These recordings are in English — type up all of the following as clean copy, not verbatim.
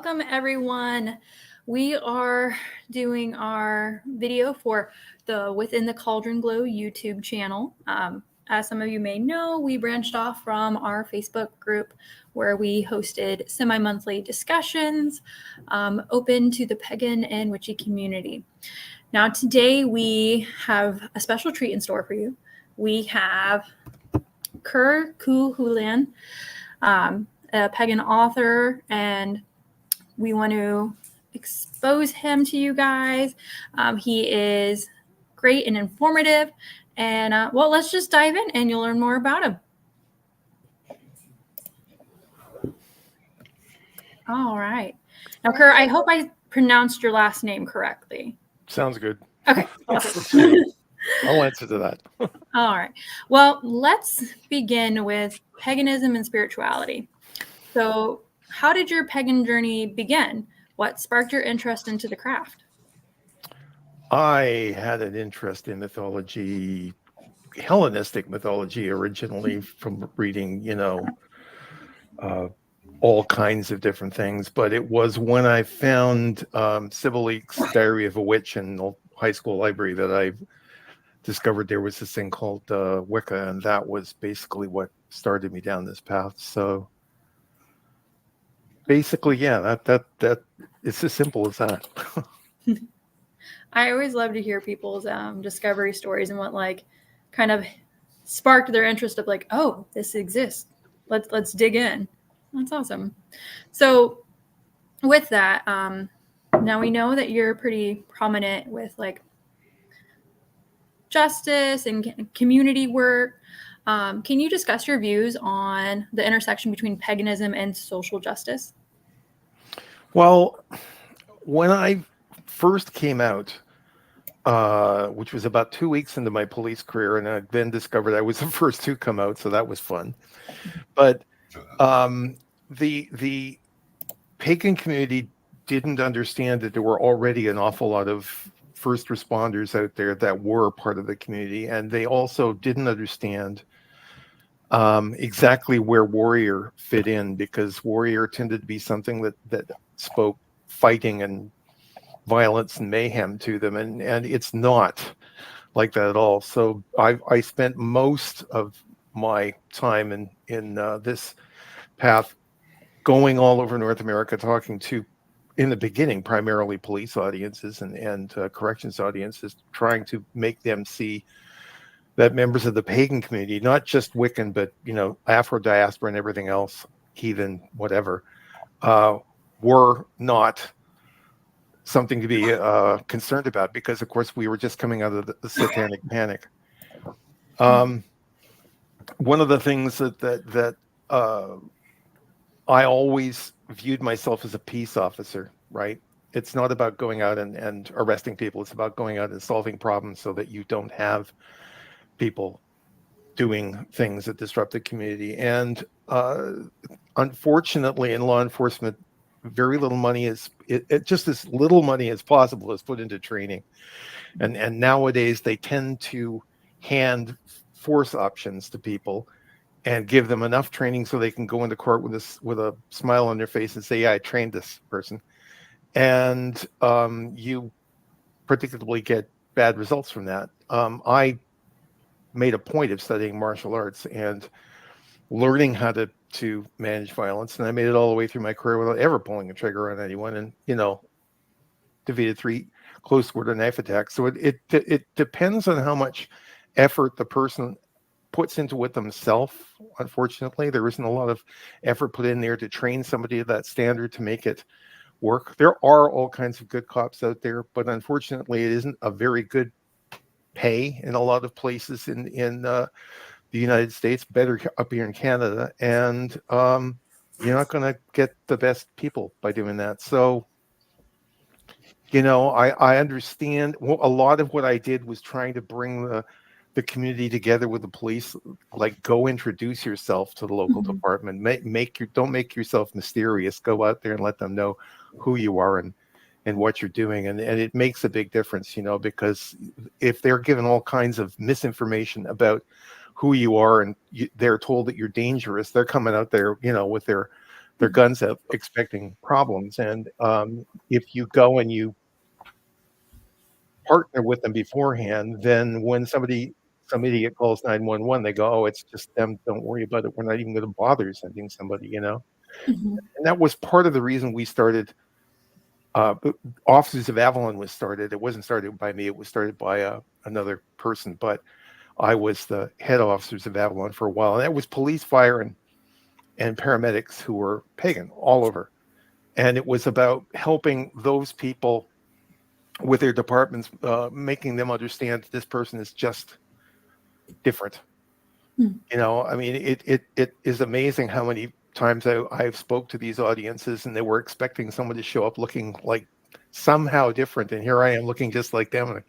Welcome everyone. We are doing our video for the Within the Cauldron Glow YouTube channel. As some of you may know, we branched off from our Facebook group where we hosted semi-monthly discussions open to the Pagan and Witchy community. Now today we have a special treat in store for you. We have Kerr Cuhulain, a Pagan author, and we want to expose him to you guys. He is great and informative. And well, let's just dive in and you'll learn more about him. All right. Now, Kerr, I hope I pronounced your last name correctly. Sounds good. Okay. Awesome. I'll answer to that. All right. Well, let's begin with paganism and spirituality. So how did your pagan journey begin? What sparked your interest into the craft? I had an interest in mythology, Hellenistic mythology, originally from reading, all kinds of different things. But it was when I found Sibylline's Diary of a Witch in the high school library that I discovered there was this thing called Wicca, and that was basically what started me down this path. So basically, yeah, that it's as simple as that. I always love to hear people's discovery stories and what kind of sparked their interest of oh, this exists. Let's dig in. That's awesome. So with that, now we know that you're pretty prominent with justice and community work. Can you discuss your views on the intersection between paganism and social justice? Well, when I first came out, which was about 2 weeks into my police career, and I then discovered I was the first to come out, so that was fun. But the pagan community didn't understand that there were already an awful lot of first responders out there that were part of the community, and they also didn't understand exactly where warrior fit in, because warrior tended to be something that spoke fighting and violence and mayhem to them, and it's not like that at all. So I spent most of my time in this path going all over North America, talking to, in the beginning, primarily police audiences and corrections audiences, trying to make them see that members of the pagan community, not just Wiccan, but Afro diaspora and everything else, heathen, whatever, were not something to be concerned about, because of course we were just coming out of the satanic panic. One of the things that I always viewed myself as a peace officer, right? It's not about going out and arresting people. It's about going out and solving problems so that you don't have people doing things that disrupt the community. And unfortunately, in law enforcement, very little money is just as little money as possible is put into training, and nowadays they tend to hand force options to people and give them enough training so they can go into court with a smile on their face and say, yeah, I trained this person, and you predictably get bad results from that. I made a point of studying martial arts and learning how to manage violence, and I made it all the way through my career without ever pulling a trigger on anyone, and defeated 3 close quarter knife attacks. So it depends on how much effort the person puts into it themselves. Unfortunately, there isn't a lot of effort put in there to train somebody to that standard to make it work. There are all kinds of good cops out there, but unfortunately it isn't a very good pay in a lot of places in the United States, better up here in Canada, and you're not going to get the best people by doing that. So, I understand. Well, a lot of what I did was trying to bring the community together with the police. Go introduce yourself to the local department. Don't make yourself mysterious. Go out there and let them know who you are and what you're doing, and it makes a big difference, because if they're given all kinds of misinformation about who you are and they're told that you're dangerous, they're coming out there, with their their guns out expecting problems. And if you go and you partner with them beforehand, then when some idiot calls 911, they go, "Oh, it's just them. Don't worry about it. We're not even going to bother sending somebody," you know? Mhm. And that was part of the reason we started, uh, Officers of Avalon was started. It wasn't started by me. It was started by another person, but I was the head officers of Avalon for a while. And that was police, fire, and paramedics who were pagan all over. And it was about helping those people with their departments, making them understand this person is just different. Mm. You know, I mean, it is amazing how many times I've spoke to these audiences and they were expecting someone to show up looking like somehow different, and here I am looking just like them.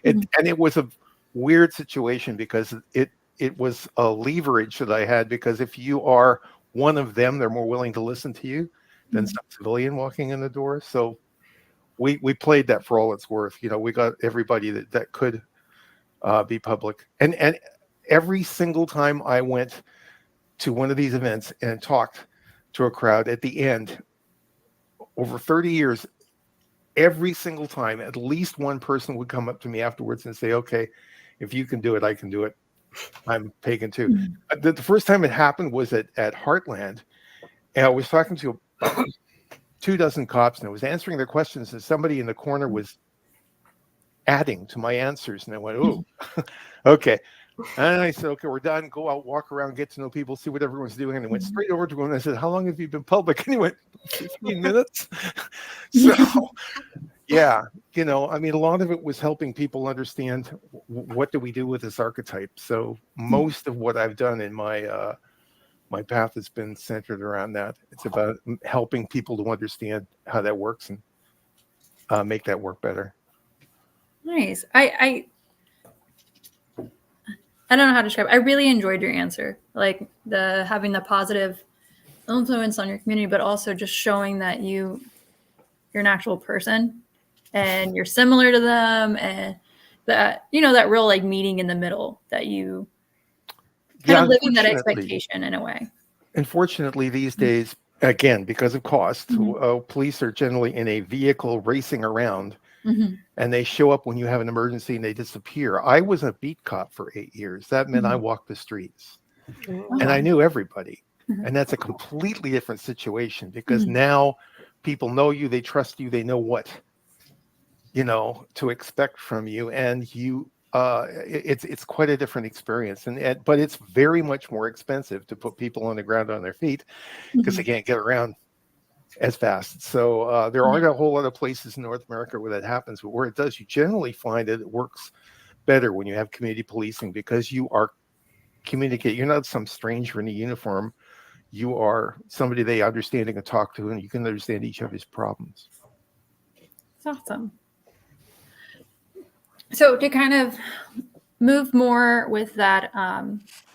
Mhm. And it was a weird situation because it was a leverage that I had, because if you are one of them, they're more willing to listen to you than Mhm. some civilian walking in the door. So we played that for all it's worth. You know, we got everybody that could be public, and every single time I went to one of these events and talked to a crowd at the end, over 30 years, every single time, at least one person would come up to me afterwards and say, "Okay, if you can do it, I can do it. I'm pagan too." Mhm. The first time it happened was at Heartland, and I was talking to about 2 dozen cops, and I was answering their questions, and somebody in the corner was adding to my answers, and I went, "Oh, okay." And I said, "Okay, we're done. Go out, walk around, get to know people, see what everyone's doing." And I went Mhm. straight over to him and I said, "How long have you been public?" And he went, 15 minutes. So, Yeah. yeah, you know, I mean, a lot of it was helping people understand what do we do with this archetype. So most of what I've done in my path has been centered around that. It's about helping people to understand how that works and make that work better. Nice. I don't know how to describe it. I really enjoyed your answer. Like the having the positive influence on your community, but also just showing that you're an actual person and you're similar to them, and that that real like meeting in the middle, that you kind Yeah, of living that expectation in a way. unfortunately, these days, again, because of cost, Mhm. police are generally in a vehicle racing around, Mhm. and they show up when you have an emergency and they disappear. I was a beat cop for 8 years. That meant I Mhm. walked the streets and Wow. I knew everybody. Mhm. And that's a completely different situation, because Mhm. now people know you, they trust you, they know what, to expect from you. And it's quite a different experience. But it's very much more expensive to put people on the ground on their feet because they Mhm. can't get around as fast. So there Yeah. aren't a whole lot of places in North America where that happens, but where it does, you generally find that it works better when you have community policing, because you are communicate. You're not some stranger in a uniform. You are somebody they understand and can talk to, and you can understand each other's problems. It's awesome. So to kind of move more with that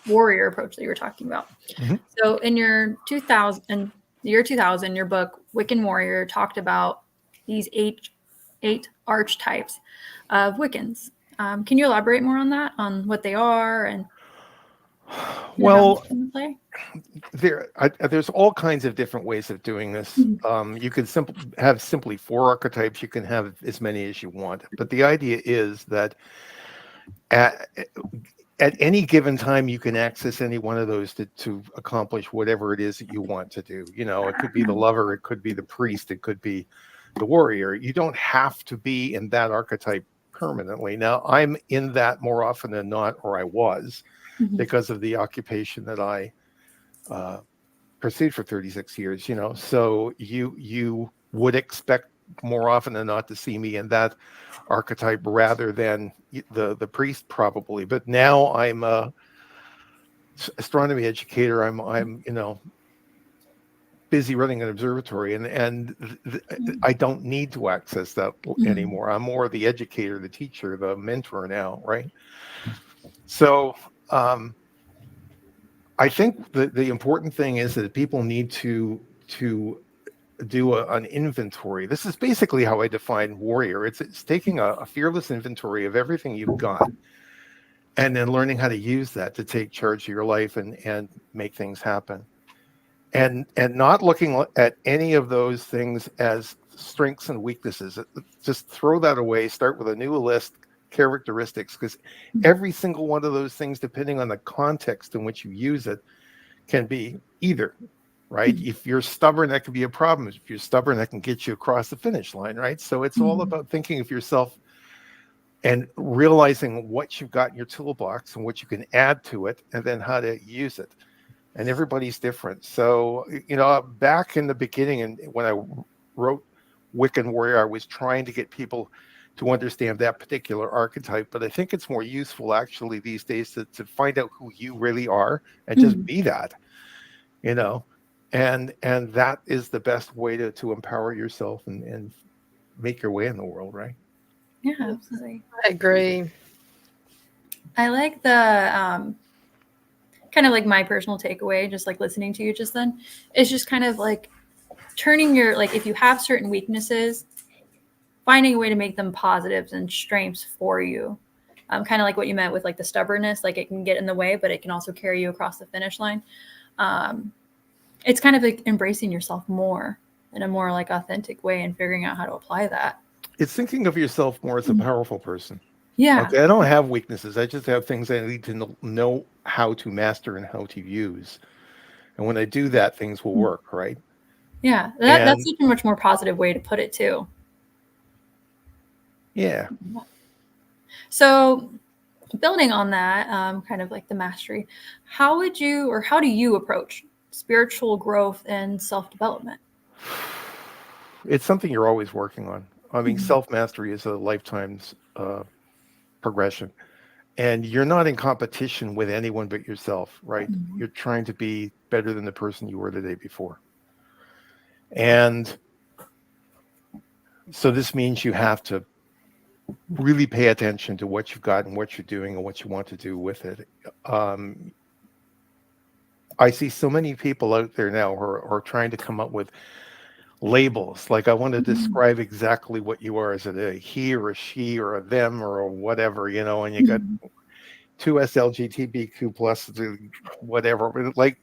warrior approach that you were talking about. Mhm. So in the year 2000, your book Wiccan Warrior talked about these eight archetypes of Wiccans. Can you elaborate more on that, on what they are, and how they Well, come into play? there's all kinds of different ways of doing this. Mhm. You can have simply 4 archetypes. You can have as many as you want. But the idea is that at, at any given time, you can access any one of those to accomplish whatever it is that you want to do. You know, it could be the lover, it could be the priest, it could be the warrior. You don't have to be in that archetype permanently. Now, I'm in that more often than not, or I was, Mhm. because of the occupation that I uh, pursued for 36 years. So you would expect more often than not to see me in that archetype rather than the priest, probably. But now I'm a astronomy educator. I'm busy running an observatory, and I don't need to access that Mhm. anymore. I'm more the educator, the teacher, the mentor now, right? So I think the important thing is that people need to do an inventory. This is basically how I define warrior. It's taking a fearless inventory of everything you've got, and then learning how to use that to take charge of your life and make things happen. and not looking at any of those things as strengths and weaknesses. Just throw that away. Start with a new list, characteristics, because every single one of those things, depending on the context in which you use it, can be either, right? If you're stubborn, that can be a problem. If you're stubborn, that can get you across the finish line, right? So it's all about thinking of yourself and realizing what you've got in your toolbox and what you can add to it, and then how to use it. And everybody's different. So, back in the beginning, and when I wrote Wiccan Warrior, I was trying to get people to understand that particular archetype. But I think it's more useful actually these days to find out who you really are and just be that, and that is the best way to empower yourself and make your way in the world, right? Yeah, absolutely. I agree. I like the kind of like my personal takeaway, just like listening to you just then, is just kind of like turning your, like, if you have certain weaknesses, finding a way to make them positives and strengths for you. Kind of like what you meant with like the stubbornness, like it can get in the way, but it can also carry you across the finish line. It's kind of like embracing yourself more in a more like authentic way and figuring out how to apply that. It's thinking of yourself more as a powerful person. Yeah. Okay, I don't have weaknesses. I just have things I need to know how to master and how to use. And when I do that, things will work, right? Yeah, that's such a much more positive way to put it too. Yeah. So building on that, kind of like the mastery, how do you approach spiritual growth and self-development? It's something you're always working on. I mean, self-mastery is a lifetime's progression. And you're not in competition with anyone but yourself, right? You're trying to be better than the person you were the day before. And so this means you have to really pay attention to what you've got and what you're doing and what you want to do with it. I see so many people out there now who are trying to come up with labels. Like, I want to describe exactly what you are. Is it a he or a she or a them or a whatever, and you got 2S LGBTQ plus whatever. Like,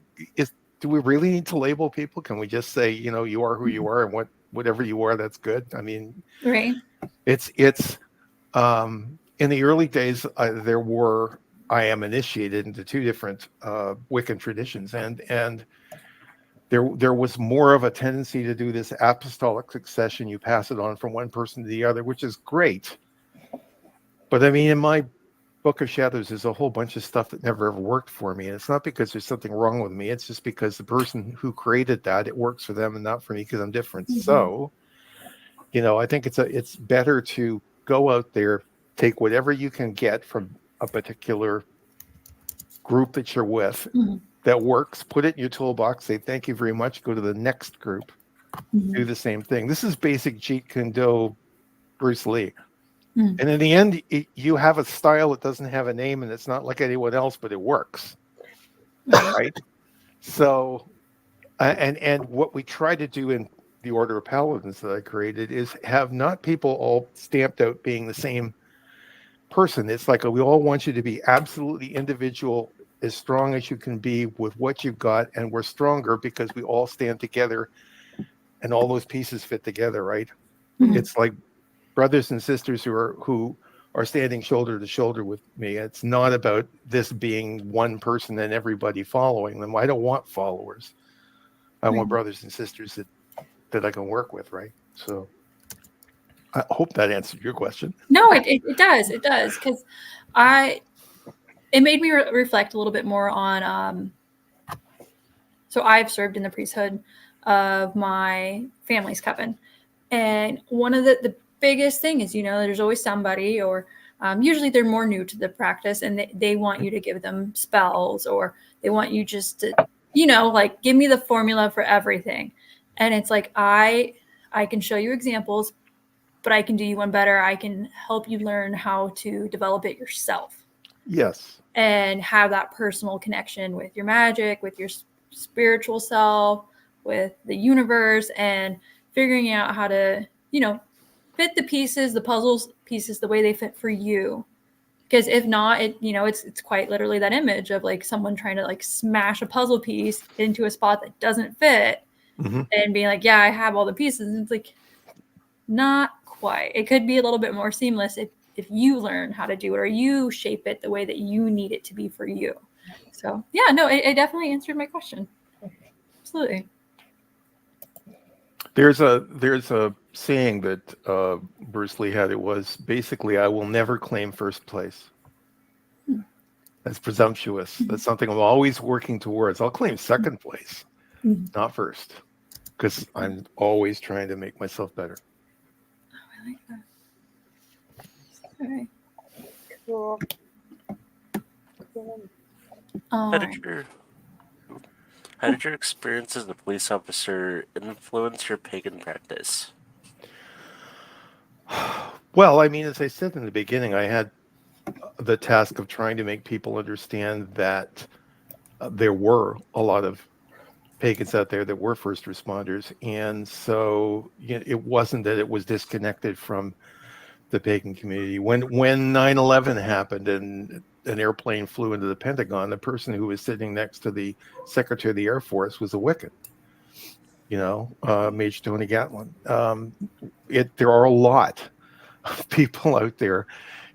do we really need to label people? Can we just say, you are who you are, and whatever you are, that's good? I mean, Right. It's in the early days, I am initiated into two different Wiccan traditions, and there was more of a tendency to do this apostolic succession. You pass it on from one person to the other, which is great. But I mean, in my Book of Shadows, there's a whole bunch of stuff that never ever worked for me. And it's not because there's something wrong with me. It's just because the person who created that, it works for them and not for me because I'm different. So, I think it's better to go out there, take whatever you can get from a particular group that you're with that works, put it in your toolbox, say thank you very much, go to the next group, do the same thing. This is basic Jeet Kune Do, Bruce Lee. And in the end, you have a style that doesn't have a name and it's not like anyone else, but it works. Right? So, and what we try to do in the Order of Paladins that I created is have not people all stamped out being the same person. It's like we all want you to be absolutely individual, as strong as you can be with what you've got, and we're stronger because we all stand together and all those pieces fit together, right? It's like brothers and sisters who are standing shoulder to shoulder with me. It's not about this being one person and everybody following them. I don't want followers. I want brothers and sisters that I can work with, right? So I hope that answered your question. No, it does. It does. Because it made me reflect a little bit more on, so I've served in the priesthood of my family's coven. And one of the biggest thing is, there's always somebody, or usually they're more new to the practice, and they want you to give them spells, or they want you just to, like, give me the formula for everything. And it's like, I can show you examples, but I can do you one better. I can help you learn how to develop it yourself. Yes. And have that personal connection with your magic, with your spiritual self, with the universe, and figuring out how to, fit the pieces, the puzzles pieces, the way they fit for you. Because if not, it's quite literally that image of like someone trying to like smash a puzzle piece into a spot that doesn't fit, and being like, yeah, I have all the pieces. And it's like, not quite. It could be a little bit more seamless if you learn how to do it, or you shape it the way that you need it to be for you. So yeah, no, it definitely answered my question. Absolutely. There's a saying that Bruce Lee had. It was basically, I will never claim first place. That's presumptuous. That's something I'm always working towards. I'll claim second place, not first, because I'm always trying to make myself better. Oh, I like that. Okay. Cool. How did your experience as a police officer influence your pagan practice? Well, I mean, as I said in the beginning, I had the task of trying to make people understand that there were a lot of pagans out there that were first responders, and so it wasn't that it was disconnected from the pagan community. When 9/11 happened and an airplane flew into the Pentagon, the person who was sitting next to the Secretary of the Air Force was a Wiccan. Major Tony Gatlin. There are a lot of people out there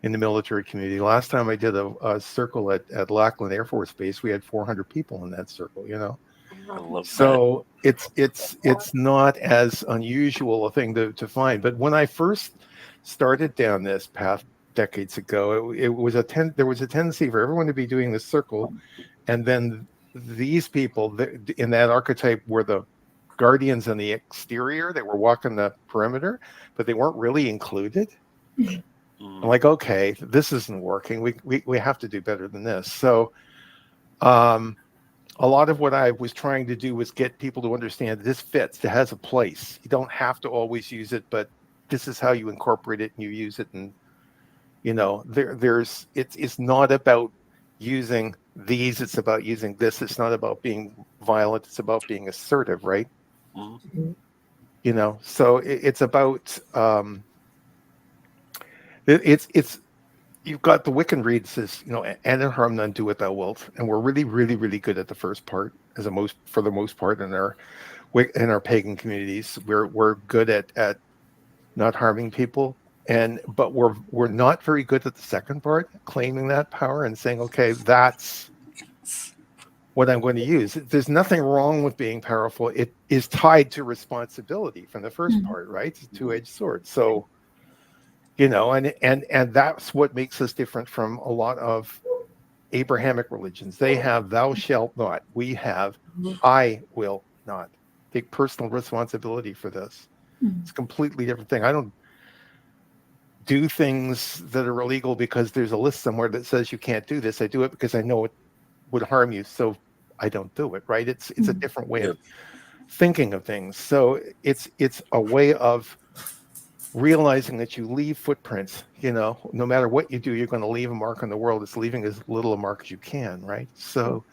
in the military community. Last time I did a circle at Lackland Air Force Base, we had 400 people in that circle. I love So it's not as unusual a thing to find. But when I first started down this path decades ago, there was a tendency for everyone to be doing this circle, and then these people in that archetype were the guardians on the exterior. They were walking the perimeter, but they weren't really included. I'm like, okay, this isn't working. We have to do better than this. So a lot of what I was trying to do was get people to understand this fits. It has a place. You don't have to always use it, but this is how you incorporate it and you use it. And it's not about using these. It's about using this. It's not about being violent. It's about being assertive, right? So it's about it's you've got the Wiccan read says, and in harm none, do what thou wilt, and we're really, really, really good at the first part, for the most part in our pagan communities. We're good at not harming people, but we're not very good at the second part, claiming that power and saying, okay, that's what I'm going to use. There's nothing wrong with being powerful. It is tied to responsibility from the first part, right? It's a two-edged sword. So and that's what makes us different from a lot of Abrahamic religions. They have thou shalt not. We have I will not. Take personal responsibility for this. It's a completely different thing. I don't do things that are illegal because there's a list somewhere that says you can't do this. I do it because I know it would harm you, so I don't do it, right? It's a different way of thinking of things. So it's a way of realizing that you leave footprints. No matter what you do, you're going to leave a mark on the world. It's leaving as little a mark as you can, right? So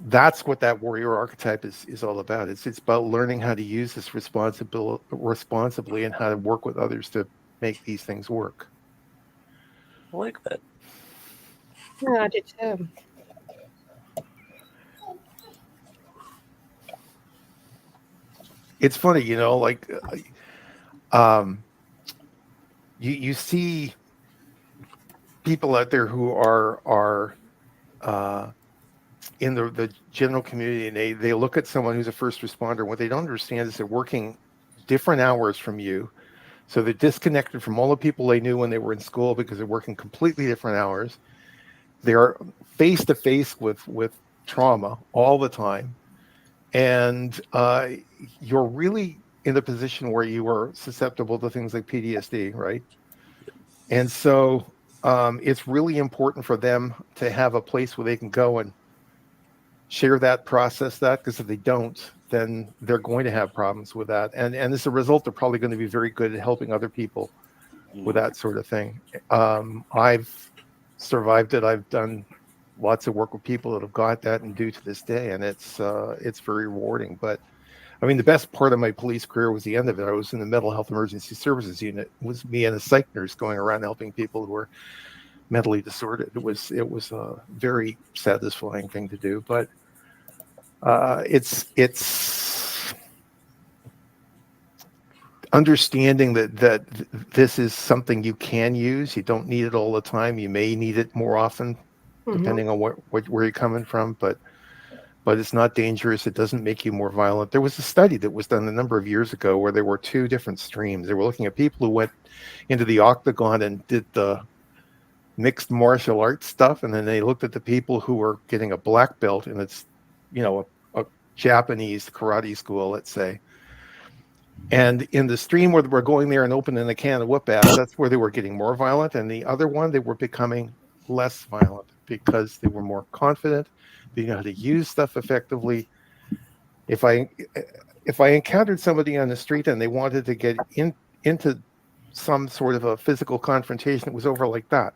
that's what that warrior archetype is all about. It's about learning how to use this responsibly and how to work with others to make these things work. I like that. Yeah, I did too. It's funny, you see people out there who are in the general community, and they look at someone who's a first responder. What they don't understand is they're working different hours from you. So they're disconnected from all the people they knew when they were in school because they're working completely different hours. They're face to face with trauma all the time. And you're really in a position where you are susceptible to things like PTSD, right? And so it's really important for them to have a place where they can go and share that, process that, because if they don't, then they're going to have problems with that. And as a result, they're probably going to be very good at helping other people with that sort of thing. I've survived it. I've done lots of work with people that have got that and do to this day, and it's very rewarding. But I mean, the best part of my police career was the end of it. I was in the mental health emergency services unit. It was me and a psych nurse going around helping people who were mentally disordered. It was a very satisfying thing to do, but it's understanding that this is something you can use. You don't need it all the time. You may need it more often, depending on where you're coming from, but it's not dangerous. It doesn't make you more violent. There was a study that was done a number of years ago where there were two different streams. They were looking at people who went into the octagon and did the mixed martial arts stuff, and then they looked at the people who were getting a black belt, and it's, a Japanese karate school, let's say. And in the stream where they were going there and opening a can of whoop ass, that's where they were getting more violent. And the other one, they were becoming less violent because they were more confident. They know how to use stuff effectively. If I encountered somebody on the street and they wanted to get into some sort of a physical confrontation, it was over like that,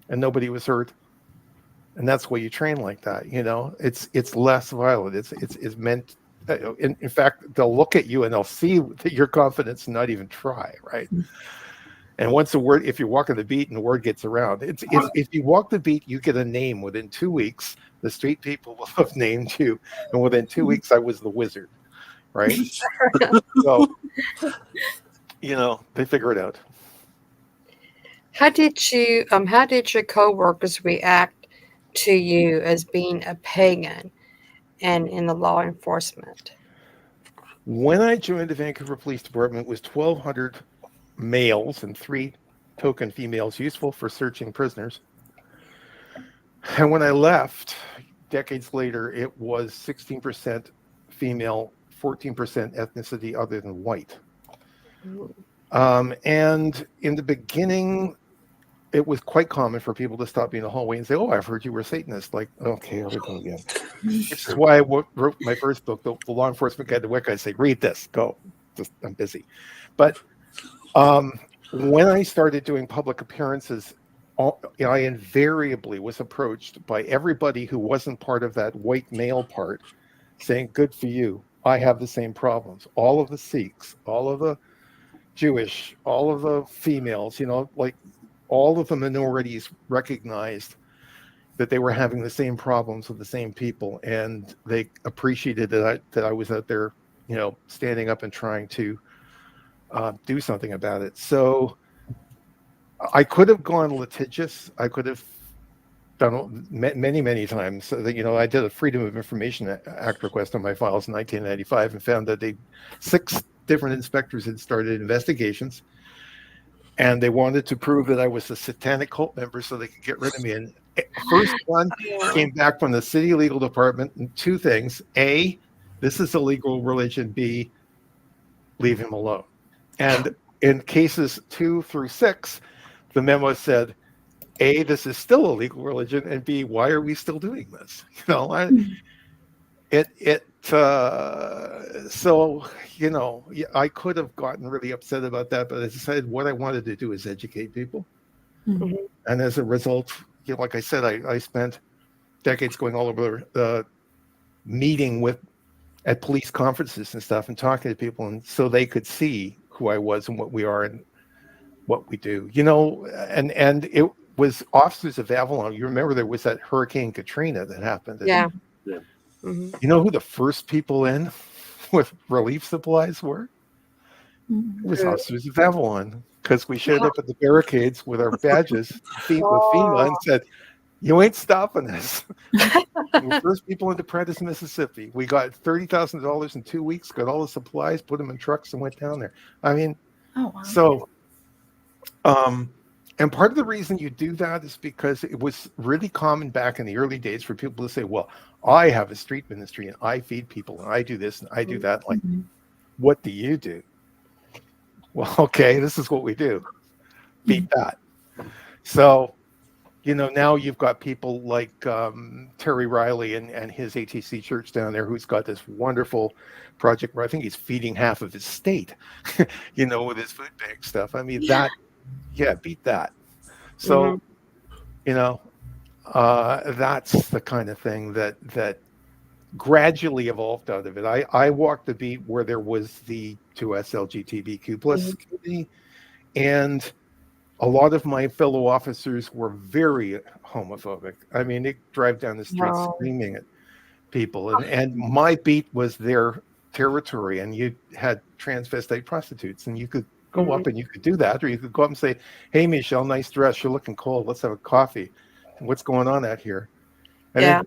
and nobody was hurt. And that's why you train like that. It's less violent. It's meant. In fact, they'll look at you and they'll see that your confidence and not even try, right? And once if you're walking the beat and the word gets around, if you walk the beat, you get a name. Within 2 weeks, the street people will have named you, and within 2 weeks, I was the wizard, right? So, they figure it out. How did your coworkers react to you as being a pagan and in the law enforcement? When I joined the Vancouver Police Department, it was 1,200 males and 3 token females useful for searching prisoners. And when I left, decades later, it was 16% female, 14% ethnicity other than white. And in the beginning, it was quite common for people to stop me in the hallway and say, "Oh, I've heard you were a Satanist." Like, okay, here we go again. Which is why I wrote my first book, The Law Enforcement Guide to Wicca. I say, read this, go. I'm busy. But when I started doing public appearances, I invariably was approached by everybody who wasn't part of that white male part saying, "Good for you. I have the same problems." All of the Sikhs, all of the Jewish, all of the females, like all of the minorities recognized that they were having the same problems with the same people, and they appreciated that I was out there, standing up and trying to do something about it. So I could have gone litigious. I could have done many, many times. So that, I did a Freedom of Information Act request on my files in 1995 and found that 6 different inspectors had started investigations, and they wanted to prove that I was a satanic cult member so they could get rid of me. And first one came back from the city legal department, and 2 things: A, this is a legal religion; B, leave him alone. And in cases 2 through 6, the memo said, A, this is still a legal religion, and B, why are we still doing this? So I could have gotten really upset about that, but I decided what I wanted to do is educate people. Mm-hmm. And as a result, like I said, I spent decades going all over meeting at police conferences and stuff and talking to people, and so they could see who I was and what we are and what we do. And it was Officers of Avalon. You remember there was that Hurricane Katrina that happened. Yeah. You know who the first people in with relief supplies were? It was Officers of Avalon, because we showed up at the barricades with our badges, with FEMA, and said, "You ain't stopping us." We were first people into Prentice, Mississippi. We got $30,000 in 2 weeks, got all the supplies, put them in trucks, and went down there. I mean, so, and part of the reason you do that is because it was really common back in the early days for people to say, "Well, I have a street ministry and I feed people and I do this and I do that." Like, what do you do? Well, okay, this is what we do. Beat that. So, now you've got people like Terry Riley and his ATC church down there, who's got this wonderful project where I think he's feeding half of his state, with his food bank stuff. I mean, beat that. So, that's the kind of thing that gradually evolved out of it. I walked the beat where there was the 2S LGBTQ plus community, and a lot of my fellow officers were very homophobic. I mean, they drive down the street Wow. screaming at people, and my beat was their territory, and you had transvestite prostitutes, and you could go up and you could do that, or you could go up and say, "Hey, Michelle, nice dress. You're looking cold. Let's have a coffee. What's going on out here?" And Yeah.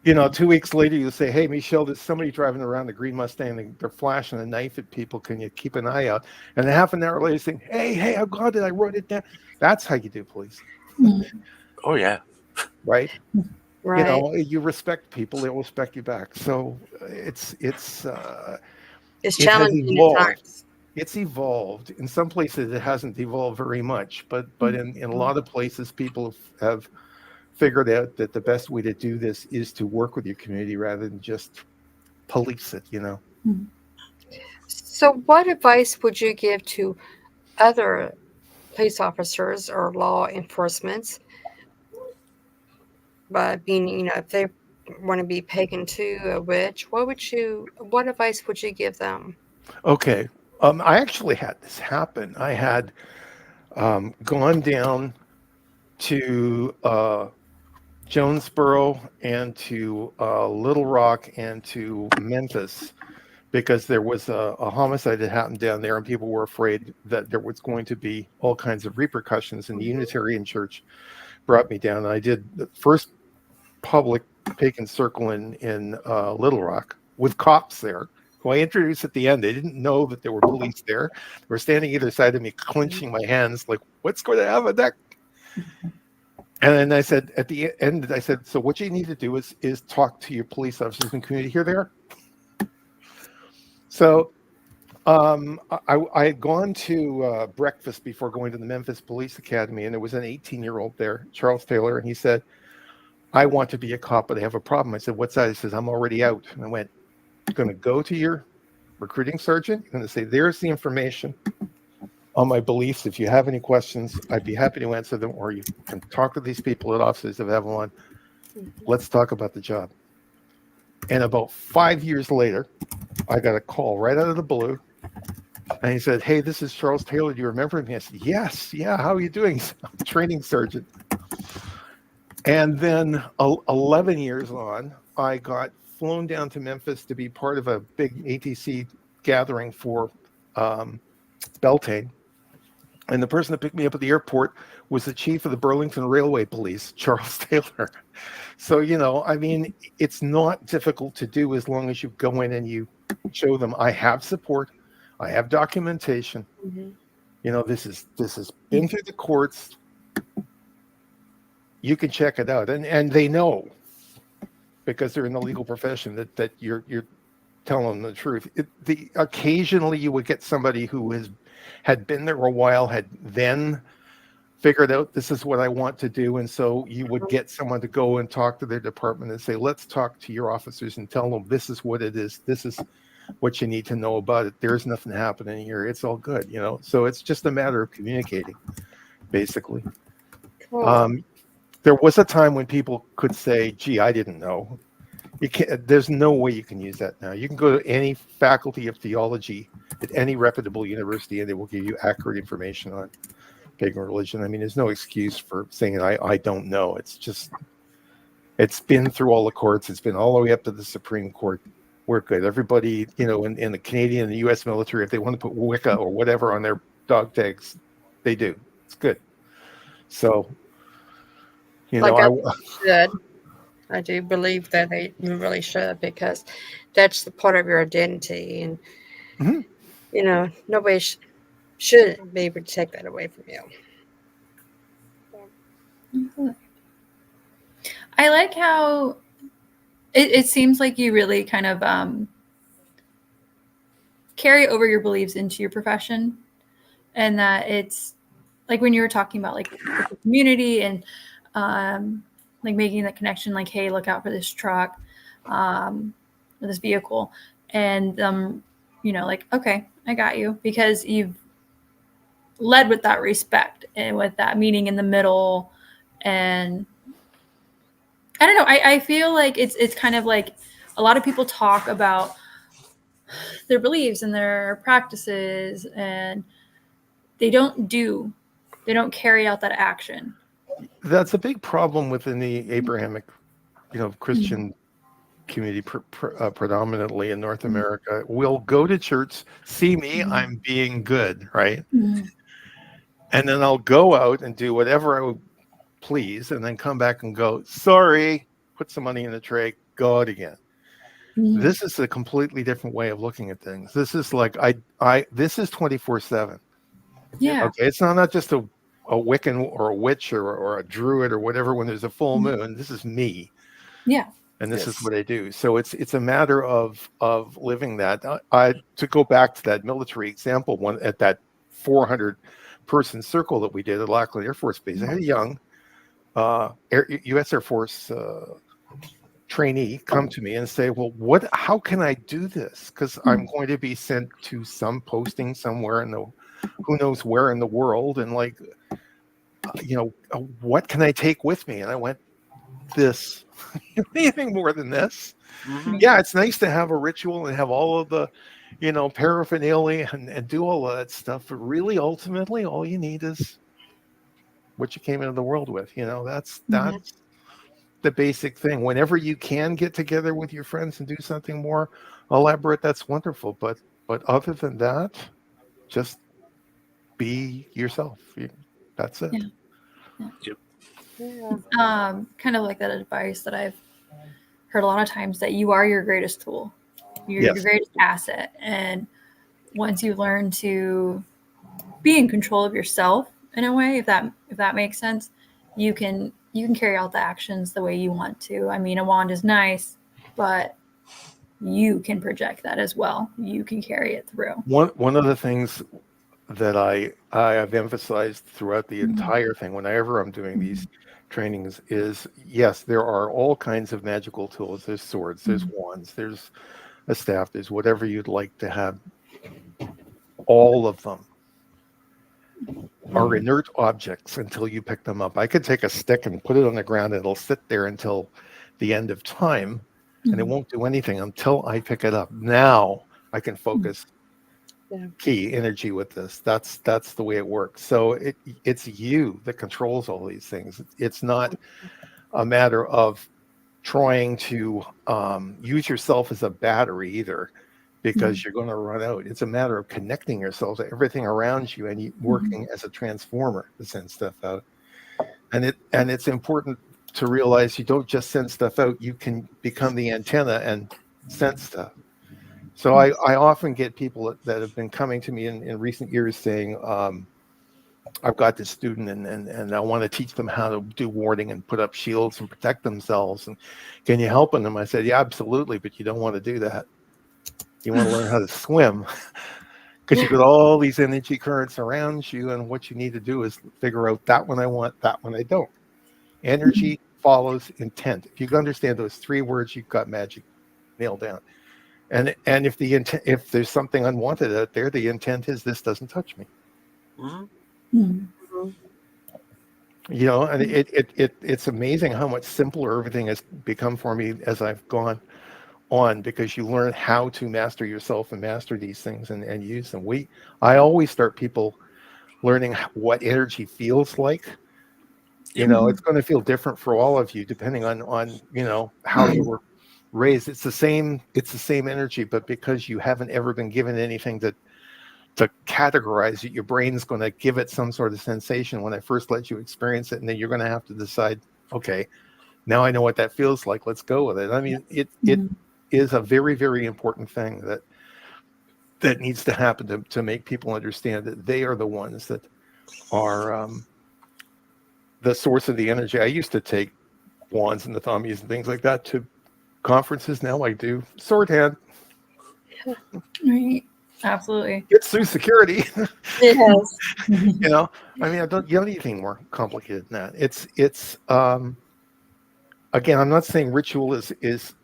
then, 2 weeks later, you say, "Hey, Michelle, there's somebody driving around the green Mustang. They're flashing a knife at people. Can you keep an eye out?" And then half an hour later, saying, "Hey, I got it. I wrote it down." That's how you do police, Oh yeah. right? Right. You respect people; they'll respect you back. So It's it has challenging at evolved. times. It's evolved. In some places, it hasn't evolved very much, but in a lot of places, people have figured out that the best way to do this is to work with your community rather than just police it. So, what advice would you give to other police officers or law enforcement, but being, if they want to be pagan too, a witch, what advice would you give them? Okay. I actually had this happen. I had gone down to Jonesboro and to Little Rock and to Memphis because there was a homicide that happened down there, and people were afraid that there was going to be all kinds of repercussions. And the Unitarian Church brought me down. And I did the first public pagan circle in Little Rock with cops there, who I introduced at the end. They didn't know that there were police there. They were standing either side of me, clenching my hands, like, "What's going to happen next?" And then I said, at the end, I said, "So what you need to do is talk to your police officers in the community. Here they are." So I had gone to breakfast before going to the Memphis Police Academy, and there was an 18-year-old there, Charles Taylor, and he said, "I want to be a cop, but I have a problem." I said, "What's that?" He says, "I'm already out." And I went, "You're going to go to your recruiting sergeant. You're going to say, 'There's the information on my beliefs. If you have any questions, I'd be happy to answer them, or you can talk to these people at offices of Avalon. Let's talk about the job.'" And about 5 years later, I got a call right out of the blue. And he said, "Hey, this is Charles Taylor. Do you remember me?" I said, "Yes. Yeah. How are you doing?" "I'm a training sergeant." And then 11 years on, I got flown down to Memphis to be part of a big ATC gathering for Beltane. And the person that picked me up at the airport was the chief of the Burlington Railway Police, Charles Taylor. So, I mean, it's not difficult to do as long as you go in and you show them, "I have support. I have documentation. This has been through the courts. You can check it out." And they know, because they're in the legal profession, that you're telling them the truth. Occasionally you would get somebody who had been there a while, had then figured out, "This is what I want to do." And so you would get someone to go and talk to their department and say, "Let's talk to your officers and tell them this is what it is. This is what you need to know about it. There's nothing happening here. It's all good." So it's just a matter of communicating, basically. Cool. There was a time when people could say, "Gee, I didn't know." You can't. There's no way you can use that now. You can go to any faculty of theology at any reputable university, and they will give you accurate information on pagan religion. I mean, there's no excuse for saying I don't know. It's been through all the courts. It's been all the way up to the Supreme Court. We're good. Everybody, in the Canadian and the U.S. military, if they want to put Wicca or whatever on their dog tags, they do. It's good. So, I should. I do believe that they really should, because that's the part of your identity, and nobody should be able to take that away from you. I like how it seems like you really kind of carry over your beliefs into your profession, and that it's like when you were talking about like the community and like making that connection, like, "Hey, look out for this truck, or this vehicle," and like, "Okay, I got you," because you've led with that respect and with that meeting in the middle. And I don't know, I feel like it's kind of like a lot of people talk about their beliefs and their practices, and they don't carry out that action. That's a big problem within the Abrahamic, Christian community, predominantly in North America. We'll go to church, see me, I'm being good, right? And then I'll go out and do whatever I would please, and then come back and go, sorry, put some money in the tray, go out again. This is a completely different way of looking at things. This is like this is 24/7. Yeah. Okay, it's not just a Wiccan or a witch or a druid or whatever. When there's a full moon, this is me. Yeah. And this is what I do. So it's a matter of living that. To go back to that military example, one at that 400 person circle that we did at Lackland Air Force Base, I had a young U.S. Air Force trainee come to me and say, well, how can I do this? Because I'm going to be sent to some posting somewhere in the who knows where in the world, and what can I take with me? And I went, this. Anything more than this? Yeah, it's nice to have a ritual and have all of the paraphernalia and do all of that stuff, but really ultimately all you need is what you came into the world with. That's the basic thing. Whenever you can get together with your friends and do something more elaborate, that's wonderful, but other than that, just be yourself. That's it. Kind of like that advice that I've heard a lot of times, that you are your greatest tool. You're your greatest asset. And once you learn to be in control of yourself in a way, if that makes sense, you can carry out the actions the way you want to. I mean, a wand is nice, but you can project that as well. You can carry it through. One of the things that I have emphasized throughout the entire thing, whenever I'm doing these trainings, is yes, there are all kinds of magical tools. There's swords, there's wands, there's a staff, there's whatever you'd like to have. All of them are inert objects until you pick them up. I could take a stick and put it on the ground, and it'll sit there until the end of time, and it won't do anything until I pick it up. Now I can focus key energy with this. That's the way it works. So it's you that controls all these things. It's not a matter of trying to use yourself as a battery either, because you're going to run out. It's a matter of connecting yourself to everything around you and working as a transformer to send stuff out. And it's important to realize you don't just send stuff out. You can become the antenna and send stuff. So I often get people that have been coming to me in recent years saying, I've got this student and I want to teach them how to do warding and put up shields and protect themselves. And can you help them? I said, yeah, absolutely. But you don't want to do that. You want to learn how to swim, because you've got all these energy currents around you. And what you need to do is figure out that one I want, that one I don't. Energy follows intent. If you can understand those three words, you've got magic nailed down. And if there's something unwanted out there, the intent is this doesn't touch me. And it's amazing how much simpler everything has become for me as I've gone on, because you learn how to master yourself and master these things and use them. I always start people learning what energy feels like. It's going to feel different for all of you depending on how you were raised. It's the same energy, but because you haven't ever been given anything to categorize it, your brain's going to give it some sort of sensation when I first let you experience it, and then you're going to have to decide, okay, now I know what that feels like, let's go with it. I mean, it is a very, very important thing that needs to happen to make people understand that they are the ones that are the source of the energy. I used to take wands and the thummies and things like that to conferences. Now I do sword hand. Right. Absolutely. Gets through security. Yes. I mean, you don't need anything more complicated than that. It's again, I'm not saying ritual is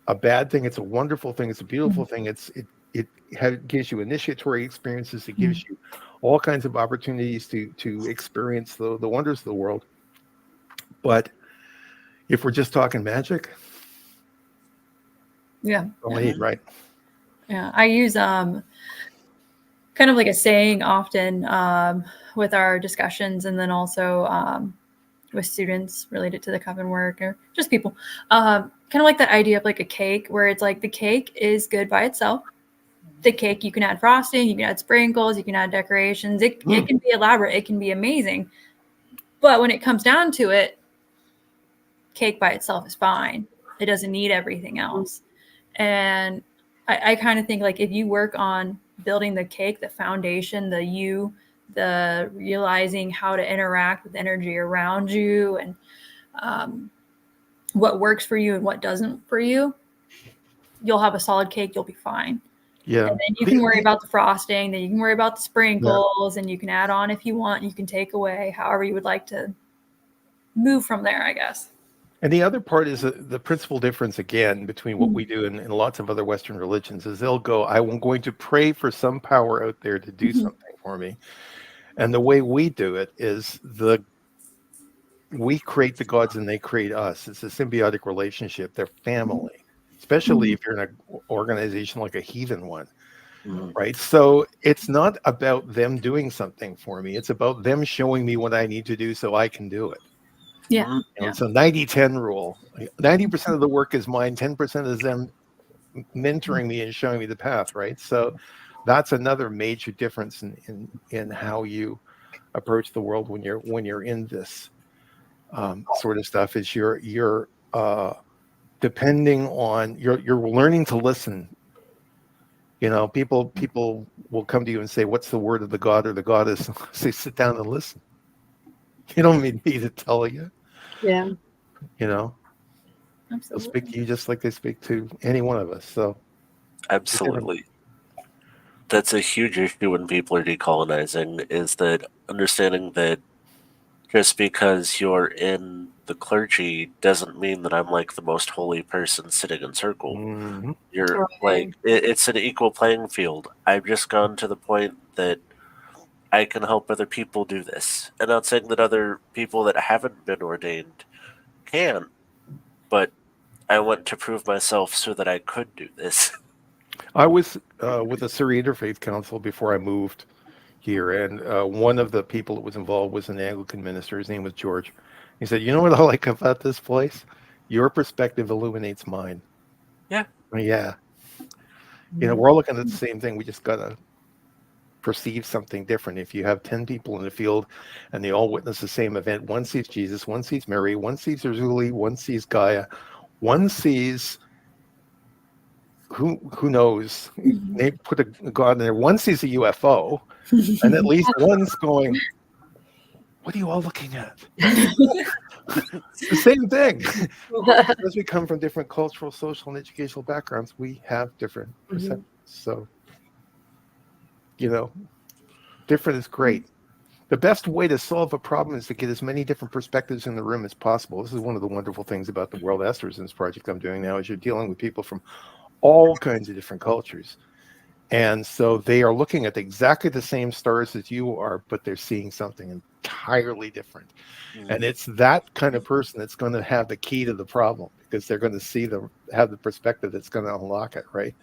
a bad thing. It's a wonderful thing. It's a beautiful thing. It gives you initiatory experiences. It gives you all kinds of opportunities to experience the wonders of the world. But if we're just talking magic, Yeah. Lead, right? Yeah. I use kind of like a saying often with our discussions, and then also with students related to the coven work or just people. Kind of like that idea of like a cake, where it's like the cake is good by itself. The cake, you can add frosting, you can add sprinkles, you can add decorations. It can be elaborate, it can be amazing. But when it comes down to it, cake by itself is fine. It doesn't need everything else. And I kind of think like if you work on building the cake, the foundation, the realizing how to interact with energy around you, and what works for you and what doesn't for you, you'll have a solid cake. You'll be fine. Yeah. And then you can worry about the frosting, then you can worry about the sprinkles, and you can add on if you want, you can take away, however you would like to move from there, I guess. And the other part is the principal difference, again, between what we do and lots of other Western religions is they'll go, I'm going to pray for some power out there to do something for me. And the way we do it is we create the gods and they create us. It's a symbiotic relationship. They're family, especially if you're in an organization like a heathen one, right? So it's not about them doing something for me. It's about them showing me what I need to do so I can do it. Yeah. It's a 90-10 rule. 90% of the work is mine, 10% is them mentoring me and showing me the path, right? So that's another major difference in how you approach the world when you're in this sort of stuff. Is you're depending on you're learning to listen. People will come to you and say, "What's the word of the god or the goddess?" Say, "Sit down and listen." You don't need me to tell you. Yeah. They'll Absolutely. speak to you just like they speak to any one of us. So absolutely. That's a huge issue when people are decolonizing, is that understanding that just because you're in the clergy doesn't mean that I'm like the most holy person sitting in circle. You're like, it's an equal playing field. I've just gone to the point that I can help other people do this. And not saying that other people that haven't been ordained can, but I want to prove myself so that I could do this. I was with the Surrey Interfaith Council before I moved here, and one of the people that was involved was an Anglican minister. His name was George. He said, "You know what I like about this place? Your perspective illuminates mine." Yeah. Yeah. We're all looking at the same thing. We just gotta perceive something different. If you have 10 people in the field and they all witness the same event, one sees Jesus, one sees Mary, one sees Urzuli, one sees Gaia, one sees who knows? They put a god in there. One sees a UFO, and at least one's going, "What are you all looking at?" It's the same thing. Because we come from different cultural, social, and educational backgrounds, we have different perceptions. So, different is great. The best way to solve a problem is to get as many different perspectives in the room as possible. This is one of the wonderful things about the World Esters in this project I'm doing now, is you're dealing with people from all kinds of different cultures. And so they are looking at exactly the same stars as you are, but they're seeing something entirely different. And it's that kind of person that's going to have the key to the problem, because they're going to have the perspective that's going to unlock it, right?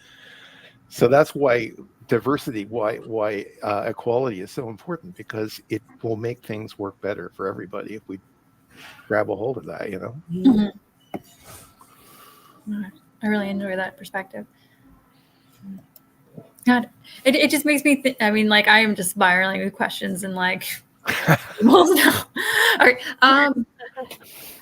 So that's why diversity, why equality is so important, because it will make things work better for everybody if we grab a hold of that, I really enjoy that perspective. God, it just makes me think. I mean, like, I am just spiraling with questions and like, all right.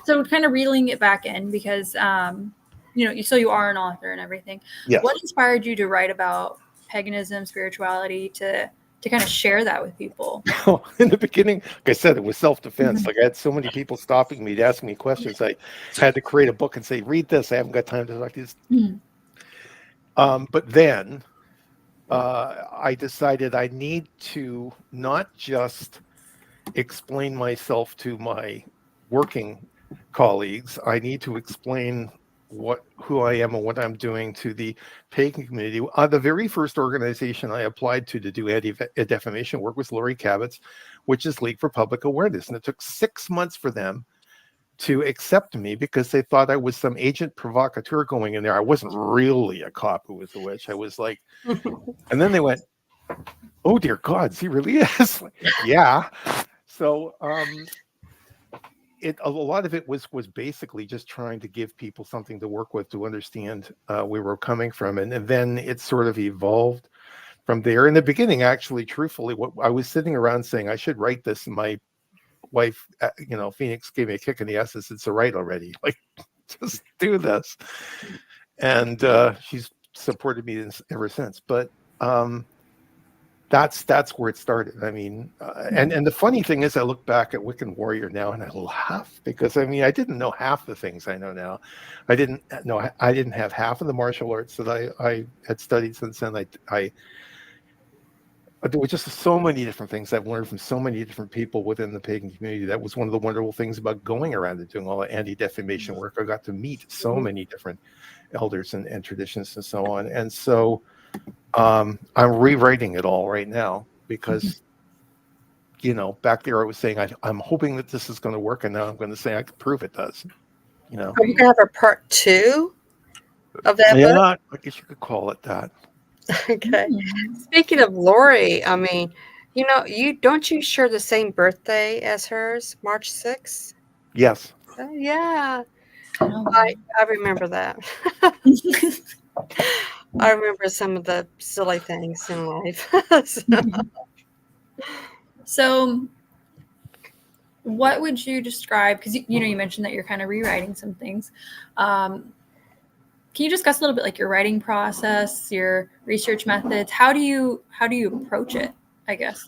So kind of reeling it back in, because so you are an author and everything. Yes. What inspired you to write about paganism, spirituality, to kind of share that with people? In the beginning, like I said, it was self-defense. Like, I had so many people stopping me to ask me questions. I had to create a book and say, "Read this. I haven't got time to talk to this." But then I decided I need to not just explain myself to my working colleagues. I need to explain who I am and what I'm doing to the pagan community. The very first organization I applied to do anti-defamation work was Laurie Cabot's, which is League for Public Awareness. And it took 6 months for them to accept me because they thought I was some agent provocateur going in there. I wasn't really a cop who was a witch. I was like, and then they went, "Oh dear God, he really is." Like, yeah. So a lot of it was basically just trying to give people something to work with to understand where we're coming from, and then it sort of evolved from there. In the beginning, actually, truthfully, what I was sitting around saying I should write this, and my wife, Phoenix, gave me a kick in the ass and said, "It's a right already. Like, just do this." And she's supported me ever since. But that's where it started. I mean, and the funny thing is, I look back at Wiccan Warrior now and I laugh because I mean, I didn't know half the things I know now. I didn't have half of the martial arts that I had studied since then. There were just so many different things I've learned from so many different people within the pagan community. That was one of the wonderful things about going around and doing all the anti-defamation work. I got to meet so many different elders and traditions and so on. And so I'm rewriting it all right now because, back there I was saying, I'm hoping that this is going to work. And now I'm going to say I can prove it does. Are you going to have a part 2 of that book? Yeah, I guess you could call it that. Okay. Speaking of Lori, I mean, don't you share the same birthday as hers, March 6th? Yes. Yeah. I remember that. I remember some of the silly things in life. So what would you describe, because you mentioned that you're kind of rewriting some things. Can you discuss a little bit like your writing process, your research methods? How do you approach it, I guess?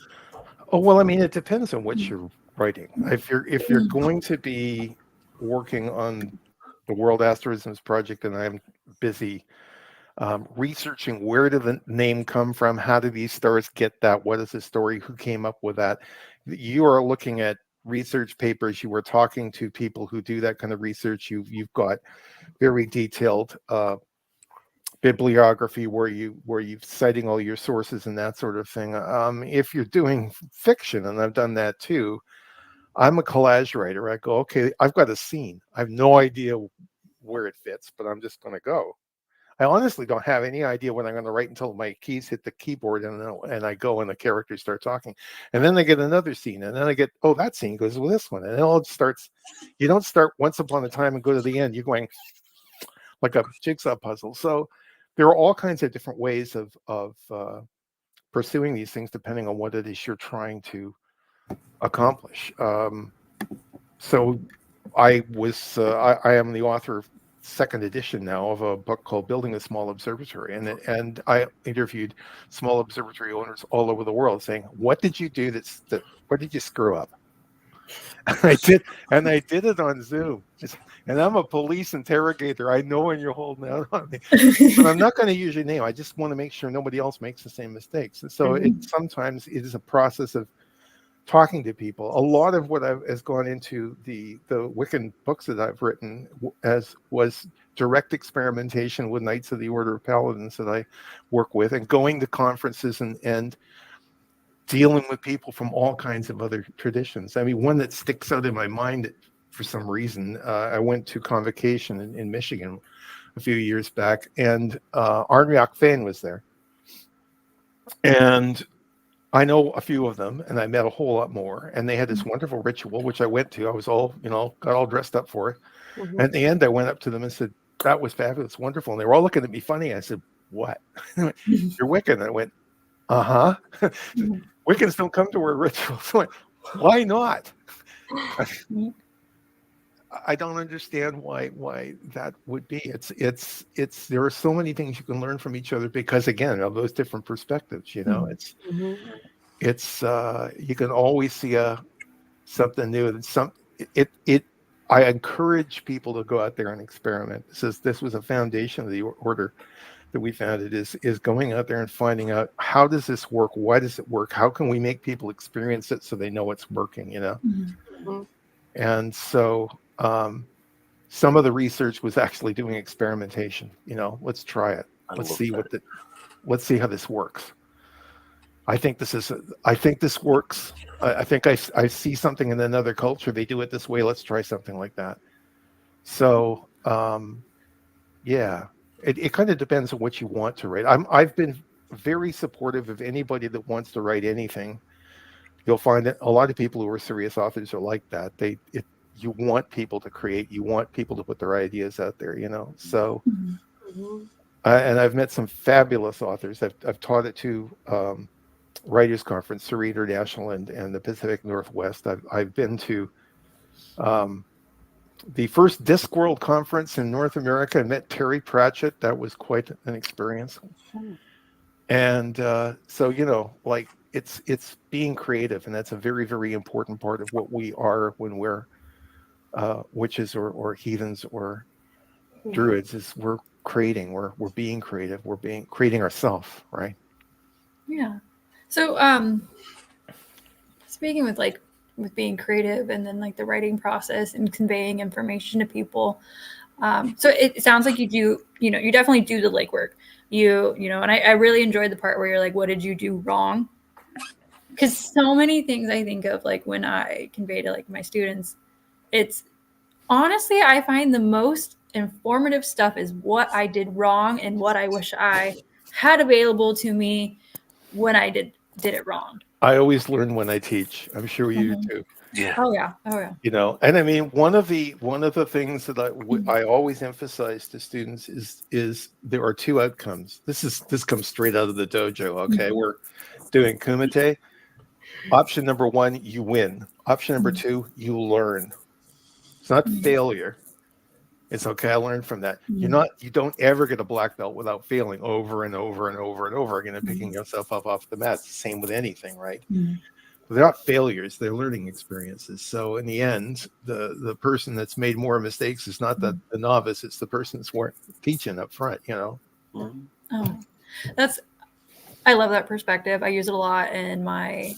Oh, well, I mean, it depends on what you're writing. If you're going to be working on the World Asterisms Project, and I'm busy researching where did the name come from, how did these stars get that, what is the story, who came up with that, you are looking at research papers, you are talking to people who do that kind of research, you've got very detailed bibliography where you're citing all your sources and that sort of thing. If you're doing fiction, and I've done that too, I'm a collage writer. I go, okay, I've got a scene. I have no idea where it fits, but I'm just going to go. I honestly don't have any idea what I'm going to write until my keys hit the keyboard and I go and the characters start talking. And then I get another scene, and then I get, oh, that scene goes with this one. And it all starts, you don't start once upon a time and go to the end. You're going like a jigsaw puzzle. So there are all kinds of different ways of pursuing these things depending on what it is you're trying to accomplish. So I am the author of second edition now of a book called Building a Small Observatory, and I interviewed small observatory owners all over the world saying, what did you do what did you screw up? I did it on Zoom, and I'm a police interrogator. I know when you're holding out on me, but I'm not going to use your name. I just want to make sure nobody else makes the same mistakes. And so sometimes it is a process of talking to people. A lot of what has gone into the Wiccan books that I've written was direct experimentation with Knights of the Order of Paladins that I work with, and going to conferences and dealing with people from all kinds of other traditions. I mean, one that sticks out in my mind for some reason, I went to Convocation in Michigan a few years back, and Arnriach Fane was there. And I know a few of them, and I met a whole lot more. And they had this wonderful ritual, which I went to. I was all, got all dressed up for it. And at the end, I went up to them and said, that was fabulous, wonderful. And they were all looking at me funny. I said, what? You're Wiccan? I went, uh-huh. Wiccans don't come to our rituals. Why not? I don't understand why that would be. It's there are so many things you can learn from each other because, again, of those different perspectives. It's you can always see something new. I encourage people to go out there and experiment. This was a foundation of the order that we founded is going out there and finding out, how does this work? Why does it work? How can we make people experience it so they know it's working, And so some of the research was actually doing experimentation. Let's try it. Let's see how this works. I think this works. I think I see something in another culture. They do it this way. Let's try something like that. So, yeah, it kind of depends on what you want to write. I've been very supportive of anybody that wants to write anything. You'll find that a lot of people who are serious authors are like that. You want people to create. You want people to put their ideas out there. So. Mhm. And I've met some fabulous authors. I've taught at two writers' conference, Surrey International and the Pacific Northwest. I've been to the first Discworld conference in North America. I met Terry Pratchett. That was quite an experience. And so like it's being creative, and that's a very, very important part of what we are when we're witches or heathens or druids. Is we're creating, we're being creative, we're creating ourselves, right? Yeah. So speaking with being creative and then like the writing process and conveying information to people, so it sounds like you definitely do the legwork, and I really enjoyed the part where you're like, what did you do wrong? Because so many things I think of, like when I convey to like my students, it's honestly, I find the most informative stuff is what I did wrong and what I wish I had available to me when I did it wrong. I always learn when I teach. I'm sure you do too. Yeah. Oh yeah. And I mean, one of the things that I always emphasize to students is there are two outcomes. This comes straight out of the dojo. Okay, we're doing kumite. Option number one, you win. Option number two, you learn. It's not failure. It's okay. I learned from that. You don't ever get a black belt without failing over and over and over and over again and picking yourself up off the mat. It's the same with anything, right? They're not failures, they're learning experiences. So in the end, the person that's made more mistakes is not the novice, it's the person that's teaching up front, Oh, I love that perspective. I use it a lot in my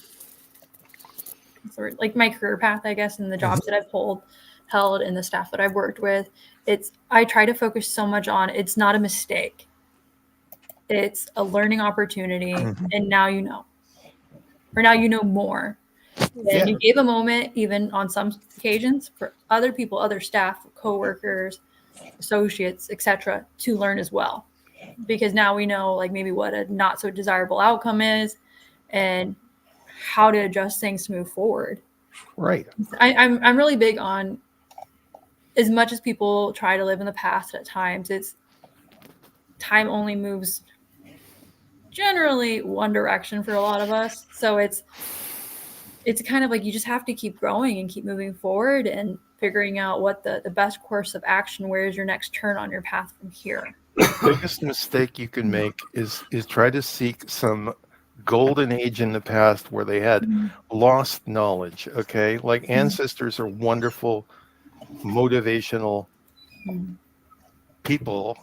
my career path, I guess, in the jobs that I've held and the staff that I've worked with. I try to focus so much on it's not a mistake. It's a learning opportunity, and now you know. Or now you know more. And you gave a moment, even on some occasions, for other people, other staff, coworkers, associates, etc., to learn as well. Because now we know like maybe what a not so desirable outcome is and how to adjust things to move forward. Right. I'm really big on, as much as people try to live in the past at times, it's time only moves generally one direction for a lot of us. So it's kind of like you just have to keep growing and keep moving forward and figuring out what the best course of action, where is your next turn on your path from here. The biggest mistake you can make is try to seek some golden age in the past where they had lost knowledge. Okay, like ancestors are wonderful, motivational people,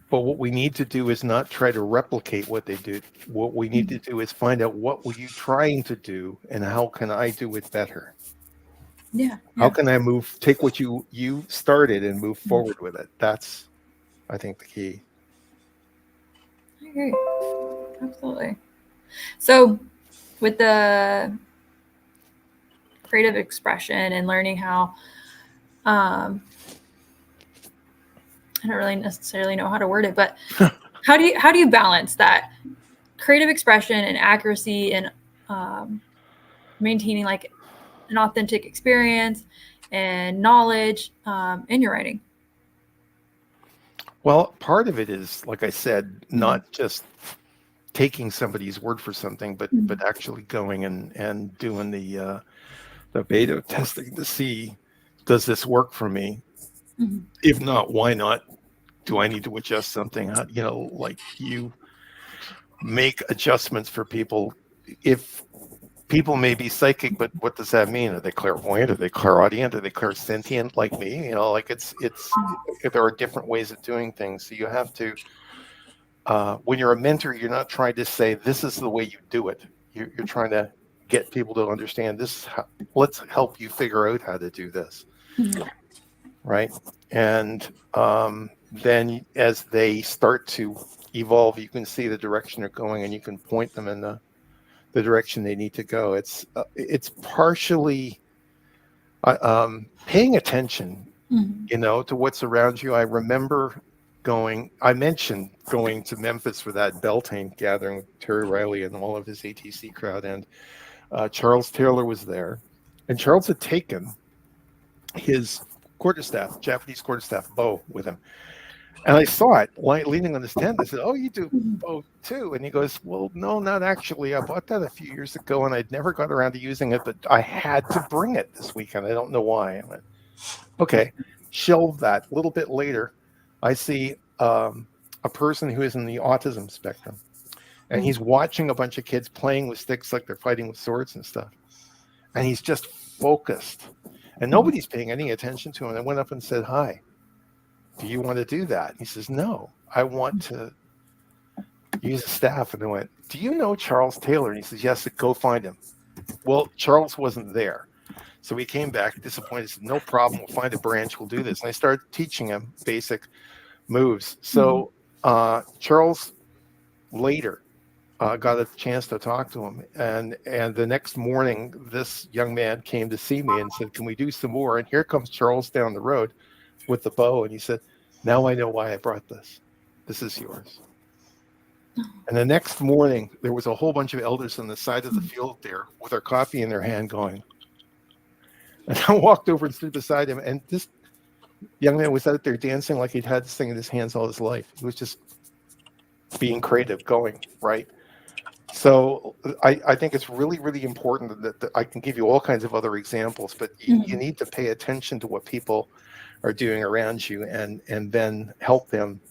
but what we need to do is not try to replicate what they did. What we need to do is find out what were you trying to do and how can I do it better. How can I take what you started and move forward with it? That's, I think, the key. I agree. Absolutely. So with the creative expression and learning how, I don't really necessarily know how to word it, but how do you balance that creative expression and accuracy and maintaining like an authentic experience and knowledge in your writing? Well, part of it is, like I said, not just taking somebody's word for something, but actually going and doing the beta testing to see, does this work for me? If not, why not? Do I need to adjust something? Like you make adjustments for people. If people may be psychic, but what does that mean? Are they clairvoyant? Are they clairaudient? Are they clairsentient like me? Like it's there are different ways of doing things. So you have to, when you're a mentor, you're not trying to say, this is the way you do it. You're trying to get people to understand this. Let's help you figure out how to do this. Right. And then as they start to evolve, you can see the direction they're going, and you can point them in the direction they need to go. It's partially paying attention, to what's around you. I remember I mentioned going to Memphis for that Beltane gathering with Terry Riley and all of his ATC crowd, and Charles Taylor was there, and Charles had taken his quarterstaff, Japanese quarterstaff bow with him. And I saw it leaning on his tent. I said, "Oh, you do bow too?" And he goes, "Well, no, not actually. I bought that a few years ago, and I'd never got around to using it, but I had to bring it this weekend. I don't know why." I went, "Okay, shelve that." A little bit later, I see a person who is in the autism spectrum, and he's watching a bunch of kids playing with sticks like they're fighting with swords and stuff. And he's just focused, and nobody's paying any attention to him. I went up and said, "Hi. Do you want to do that?" He says, "No, I want to use a staff." And I went, "Do you know Charles Taylor?" And he says, "Yes." Go find him. Well, Charles wasn't there. So he came back disappointed. He said, "No problem. We'll find a branch. We'll do this." And I started teaching him basic moves. So Charles later got a chance to talk to him. And the next morning, this young man came to see me and said, "Can we do some more?" And here comes Charles down the road with the bow, and he said, "Now I know why I brought this. This is yours." And the next morning, there was a whole bunch of elders on the side of the field there with their coffee in their hand going. And I walked over and stood beside him, and this young man was out there dancing like he'd had this thing in his hands all his life. He was just being creative, going, right? So I think it's really, really important that I can give you all kinds of other examples, but you need to pay attention to what people are doing around you, and then help them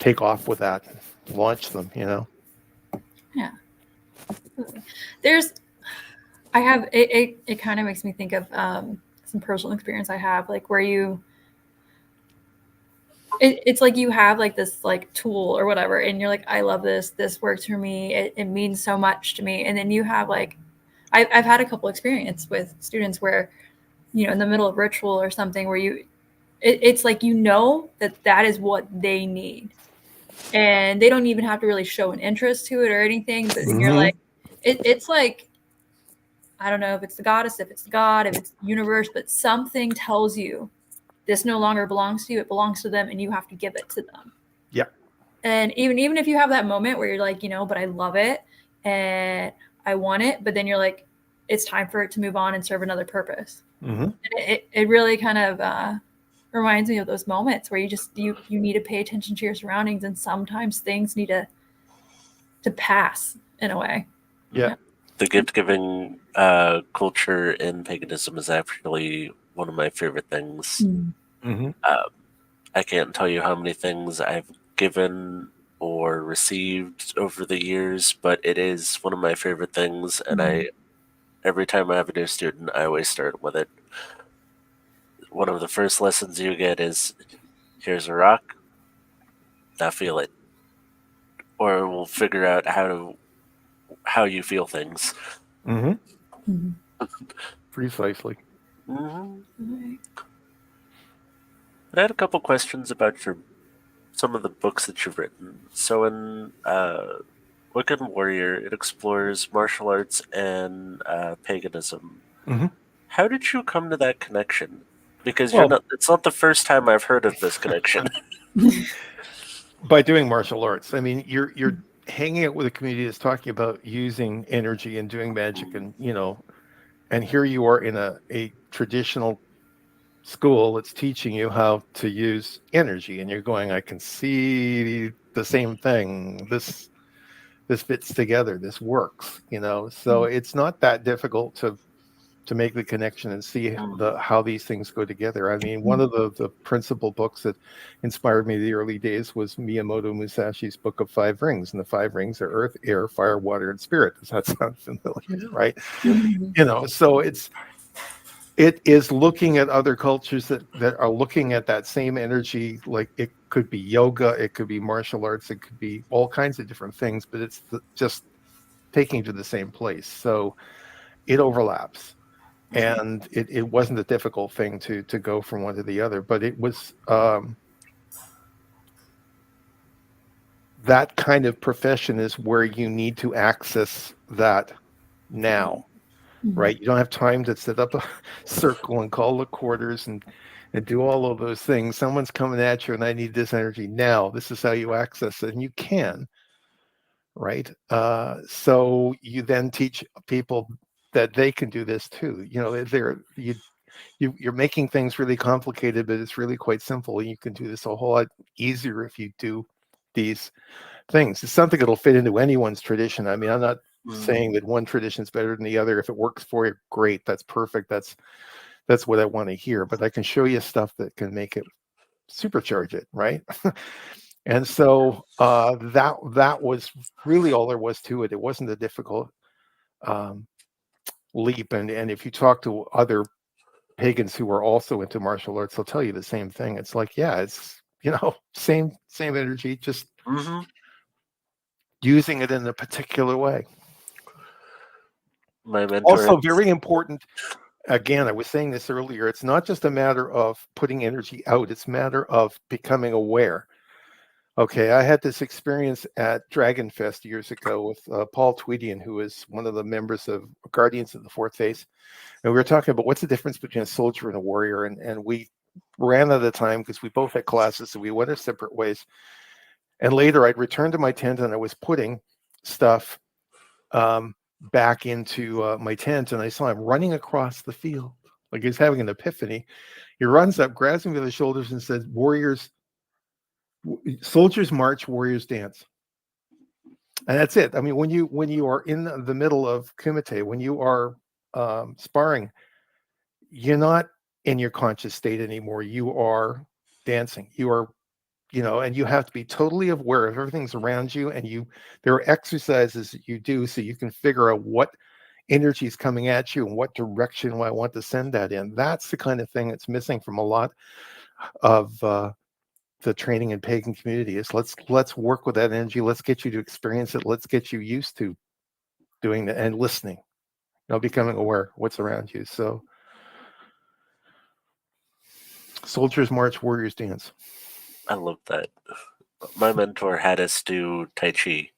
take off with that, launch them, Yeah. I have, it kind of makes me think of some personal experience I have, like where it's like you have like this like tool or whatever, and you're like, "I love this works for me, it means so much to me." And then you have like, I've had a couple experience with students where, in the middle of ritual or something where it's like, that is what they need, and they don't even have to really show an interest to it or anything, but then you're like, it's like, I don't know if it's the goddess, if it's the god, if it's the universe, but something tells you this no longer belongs to you, it belongs to them, and you have to give it to them. Yeah. And even if you have that moment where you're like, but I love it and I want it, but then you're like, it's time for it to move on and serve another purpose. And it really kind of reminds me of those moments where you need to pay attention to your surroundings, and sometimes things need to pass in a way. Yeah. The gift-giving culture in paganism is actually one of my favorite things. I can't tell you how many things I've given or received over the years, but it is one of my favorite things, and every time I have a new student, I always start with it. One of the first lessons you get is, here's a rock, now feel it. Or we'll figure out how you feel things. Precisely. I had a couple questions about some of the books that you've written. So in Wiccan Warrior, it explores martial arts and paganism. How did you come to that connection? Because it's not the first time I've heard of this connection. By doing martial arts. I mean, you're hanging out with a community that's talking about using energy and doing magic, and and here you are in a traditional school that's teaching you how to use energy, and you're going, "I can see the same thing. This fits together. This works." So it's not that difficult to make the connection and see how these things go together. I mean, one of the principal books that inspired me in the early days was Miyamoto Musashi's Book of Five Rings, and the five rings are earth, air, fire, water, and spirit. Does that sound familiar? Right? So it is looking at other cultures that are looking at that same energy. Like, it could be yoga, it could be martial arts, it could be all kinds of different things, but it's just taking to the same place. So it overlaps. and it wasn't a difficult thing to go from one to the other, but it was that kind of profession is where you need to access that now, right? You don't have time to set up a circle and call the quarters and do all of those things. Someone's coming at you and I need this energy now. This is how you access it, and you can, right? So you then teach people that they can do this too. You know, you're making things really complicated, but it's really quite simple. You can do this a whole lot easier if you do these things. It's something that'll fit into anyone's tradition. I mean, I'm not saying that one tradition is better than the other. If it works for you, great. That's perfect. That's what I want to hear. But I can show you stuff that can make it supercharge it, right? And so that was really all there was to it. It wasn't a difficult leap. And if you talk to other pagans who are also into martial arts, they'll tell you the same thing. It's like, yeah, it's, you know, same energy, just using it in a particular way. My mentor Also, very important. Again, I was saying this earlier. It's not just a matter of putting energy out. It's a matter of becoming aware. Okay, I had this experience at Dragon Fest years ago with Paul Tweedian, who is one of the members of Guardians of the Fourth Phase. And we were talking about what's the difference between a soldier and a warrior. And we ran out of time because we both had classes, so we went our separate ways. And later I'd returned to my tent and I was putting stuff back into my tent, and I saw him running across the field like he's having an epiphany. He runs up, grabs me by the shoulders and says, soldiers march, warriors dance. And that's it. I mean, when you are in the middle of kumite, when you are sparring, you're not in your conscious state anymore. You are dancing. You are, you know, and you have to be totally aware of everything's around you. And there are exercises that you do so you can figure out what energy is coming at you and what direction I want to send that in. That's the kind of thing that's missing from a lot of the training and pagan community. Is let's work with that energy. Let's get you to experience it. Let's get you used to doing that and listening. You know, becoming aware of what's around you. So soldiers march, warriors dance. I love that. My mentor had us do Tai Chi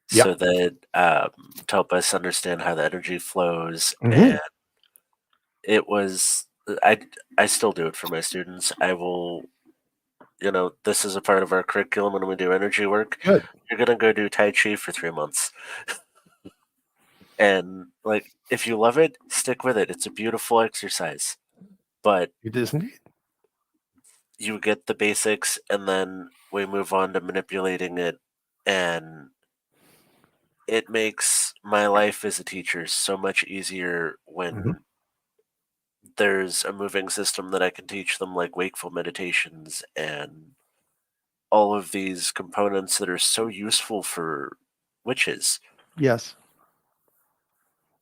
so that to help us understand how the energy flows. And it was, I still do it for my students. I will, you know, this is a part of our curriculum when we do energy work. Good. You're going to go do Tai Chi for 3 months. And like, if you love it, stick with it. It's a beautiful exercise. But it isn't. You get the basics, and then we move on to manipulating it, and it makes my life as a teacher so much easier when there's a moving system that I can teach them, like wakeful meditations and all of these components that are so useful for witches. Yes.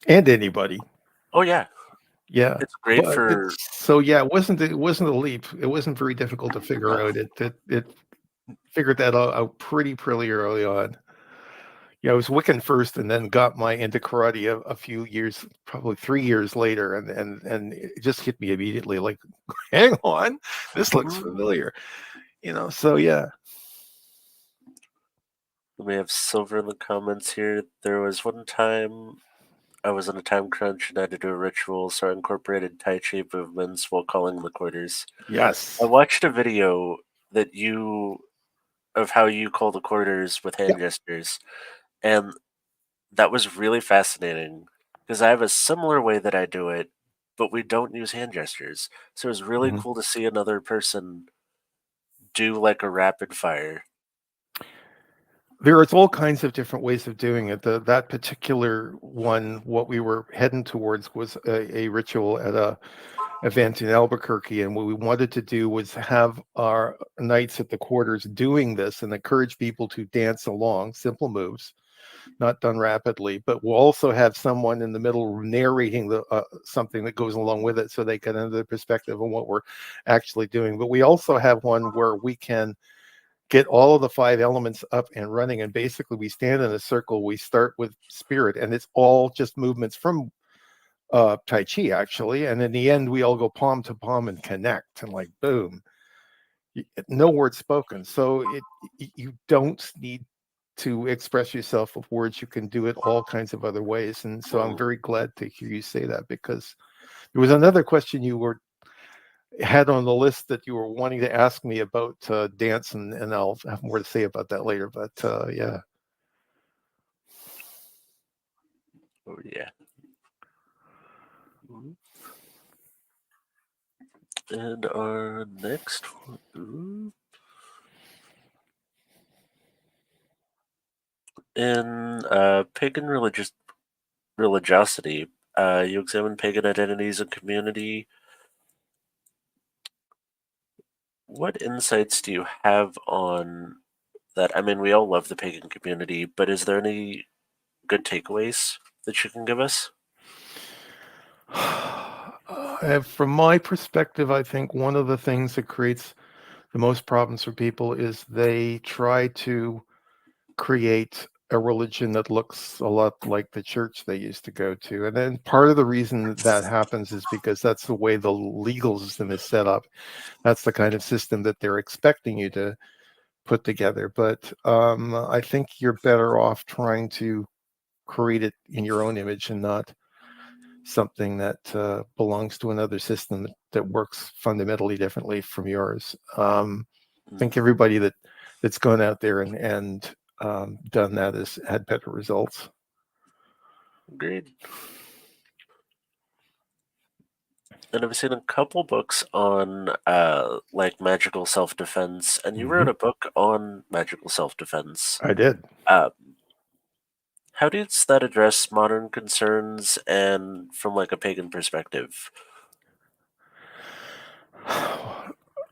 And anybody. Oh yeah. Yeah. It's great for it wasn't a leap. It wasn't very difficult to figure out. It figured that out pretty early on. Yeah, I was Wiccan first and then got my into karate a few years, probably 3 years later, and it just hit me immediately, like, hang on, this looks familiar. You know, so yeah. We have Silver in the comments here. There was one time I was on a time crunch and I had to do a ritual, so I incorporated Tai Chi movements while calling the quarters. Yes. I watched a video of how you call the quarters with hand gestures, and that was really fascinating because I have a similar way that I do it, but we don't use hand gestures. So it was really cool to see another person do like a rapid fire. There's all kinds of different ways of doing it. That particular one, what we were heading towards was a ritual at a event in Albuquerque, and what we wanted to do was have our knights at the quarters doing this and encourage people to dance along, simple moves, not done rapidly, but we'll also have someone in the middle narrating the something that goes along with it so they get another perspective on what we're actually doing. But we also have one where we can get all of the 5 elements up and running, and basically we stand in a circle. We start with spirit, and it's all just movements from Tai Chi, actually. And in the end, we all go palm to palm and connect, and like, boom, no words spoken. So you don't need to express yourself with words. You can do it all kinds of other ways. And so I'm very glad to hear you say that, because there was another question you had on the list that you were wanting to ask me about dance, and I'll have more to say about that later. But yeah. Oh, yeah. And our next one. In pagan religiosity, you examine pagan identities and community. What insights do you have on that? I mean, we all love the pagan community, but is there any good takeaways that you can give us? From my perspective, I think one of the things that creates the most problems for people is they try to create a religion that looks a lot like the church they used to go to. And then part of the reason that happens is because that's the way the legal system is set up. That's the kind of system that they're expecting you to put together. But I think you're better off trying to create it in your own image and not something that belongs to another system that works fundamentally differently from yours. I think everybody that's gone out there and done that has had better results. Agreed. And I've seen a couple books on like magical self-defense, and you wrote a book on magical self-defense. I did. How does that address modern concerns and from like a pagan perspective?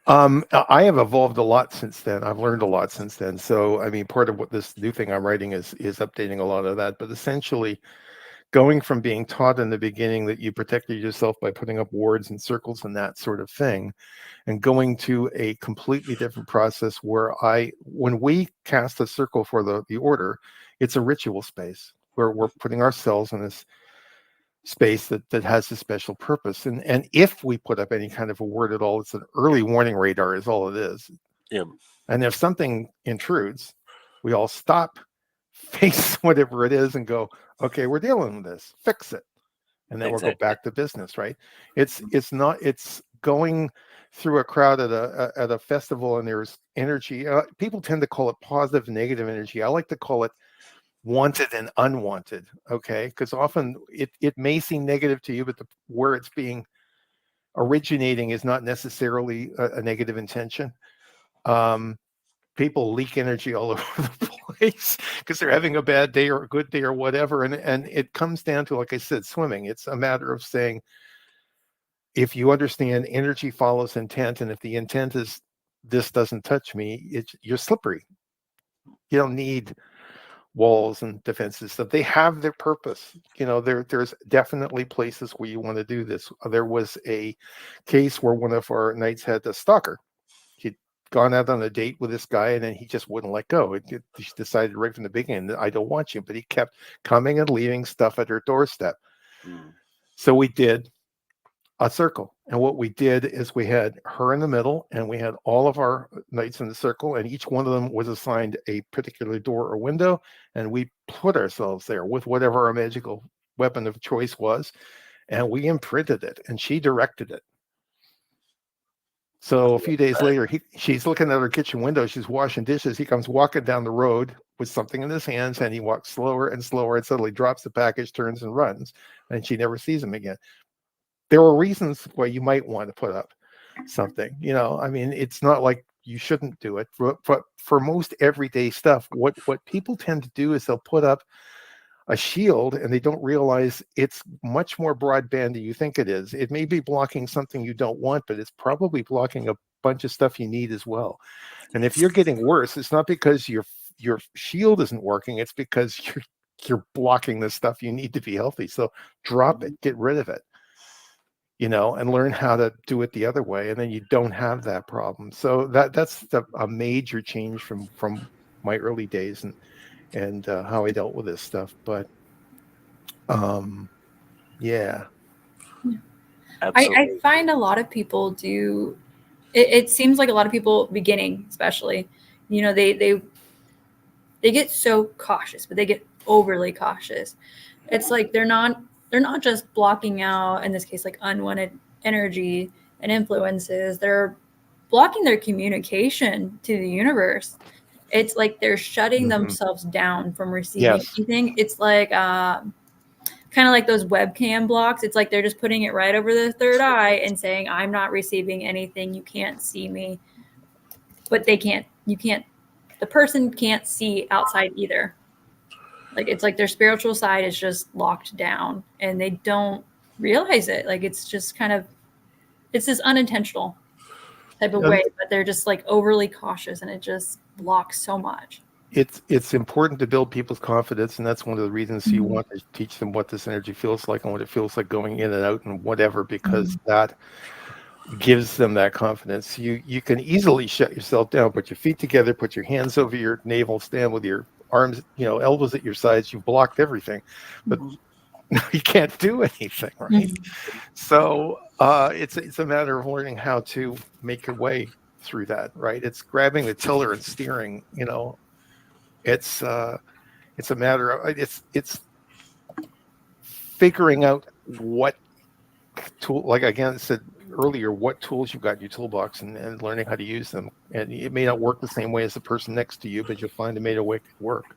I have evolved a lot since then. I've learned a lot since then. So, I mean, part of what this new thing I'm writing is updating a lot of that. But essentially, going from being taught in the beginning that you protected yourself by putting up wards and circles and that sort of thing, and going to a completely different process where when we cast a circle for the order, it's a ritual space where we're putting ourselves in this space that has a special purpose. And if we put up any kind of a word at all, it's an early warning radar is all it is. Yeah. And if something intrudes, we all stop, face whatever it is, and go, okay, we're dealing with this, fix it. And then we'll go back to business, right? It's going through a crowd at a festival, and there's energy. People tend to call it positive, negative energy. I like to call it wanted and unwanted, okay? Because often it may seem negative to you, but where it's being originating is not necessarily a negative intention. People leak energy all over the place because they're having a bad day or a good day or whatever. And it comes down to, like I said, swimming. It's a matter of saying, if you understand energy follows intent, and if the intent is this doesn't touch me, you're slippery. You don't need walls and defenses. So they have their purpose. There's definitely places where you want to do this. There was a case where one of our knights had a stalker. He'd gone out on a date with this guy, and then he just wouldn't let go. He decided right from the beginning, I don't want you, but he kept coming and leaving stuff at her doorstep. So we did a circle. And what we did is we had her in the middle, and we had all of our knights in the circle, and each one of them was assigned a particular door or window, and we put ourselves there with whatever our magical weapon of choice was, and we imprinted it, and she directed it. So a few days later, she's looking at her kitchen window, she's washing dishes, he comes walking down the road with something in his hands, and he walks slower and slower, and suddenly drops the package, turns and runs, and she never sees him again. There are reasons why you might want to put up something. I mean, it's not like you shouldn't do it. But for most everyday stuff, what people tend to do is they'll put up a shield, and they don't realize it's much more broadband than you think it is. It may be blocking something you don't want, but it's probably blocking a bunch of stuff you need as well. And if you're getting worse, it's not because your shield isn't working. It's because you're blocking the stuff you need to be healthy. So drop it, get rid of it. And learn how to do it the other way, and then you don't have that problem. So that's a major change from my early days and how I dealt with this stuff. But yeah. Absolutely. I find a lot of people do. It seems like a lot of people beginning, especially, they get so cautious, but they get overly cautious. It's like they're not just blocking out, in this case, like unwanted energy and influences. They're blocking their communication to the universe. It's like they're shutting themselves down from receiving Yes. anything. It's like kind of like those webcam blocks. It's like they're just putting it right over the third eye and saying, I'm not receiving anything. You can't see me. But the person can't see outside either. Like, it's like their spiritual side is just locked down and they don't realize it. Like, it's just it's this unintentional type of way, but they're just like overly cautious and it just blocks so much. It's important to build people's confidence, and that's one of the reasons you want to teach them what this energy feels like and what it feels like going in and out and whatever, because that gives them that confidence. You can easily shut yourself down, put your feet together, put your hands over your navel, stand with your arms, elbows at your sides. You've blocked everything, but you can't do anything, right? So it's a matter of learning how to make your way through that, right? It's grabbing the tiller and steering. It's a matter of it's figuring out what tool, like again I said earlier, what tools you've got in your toolbox and learning how to use them. And it may not work the same way as the person next to you, but you'll find a way to make it work.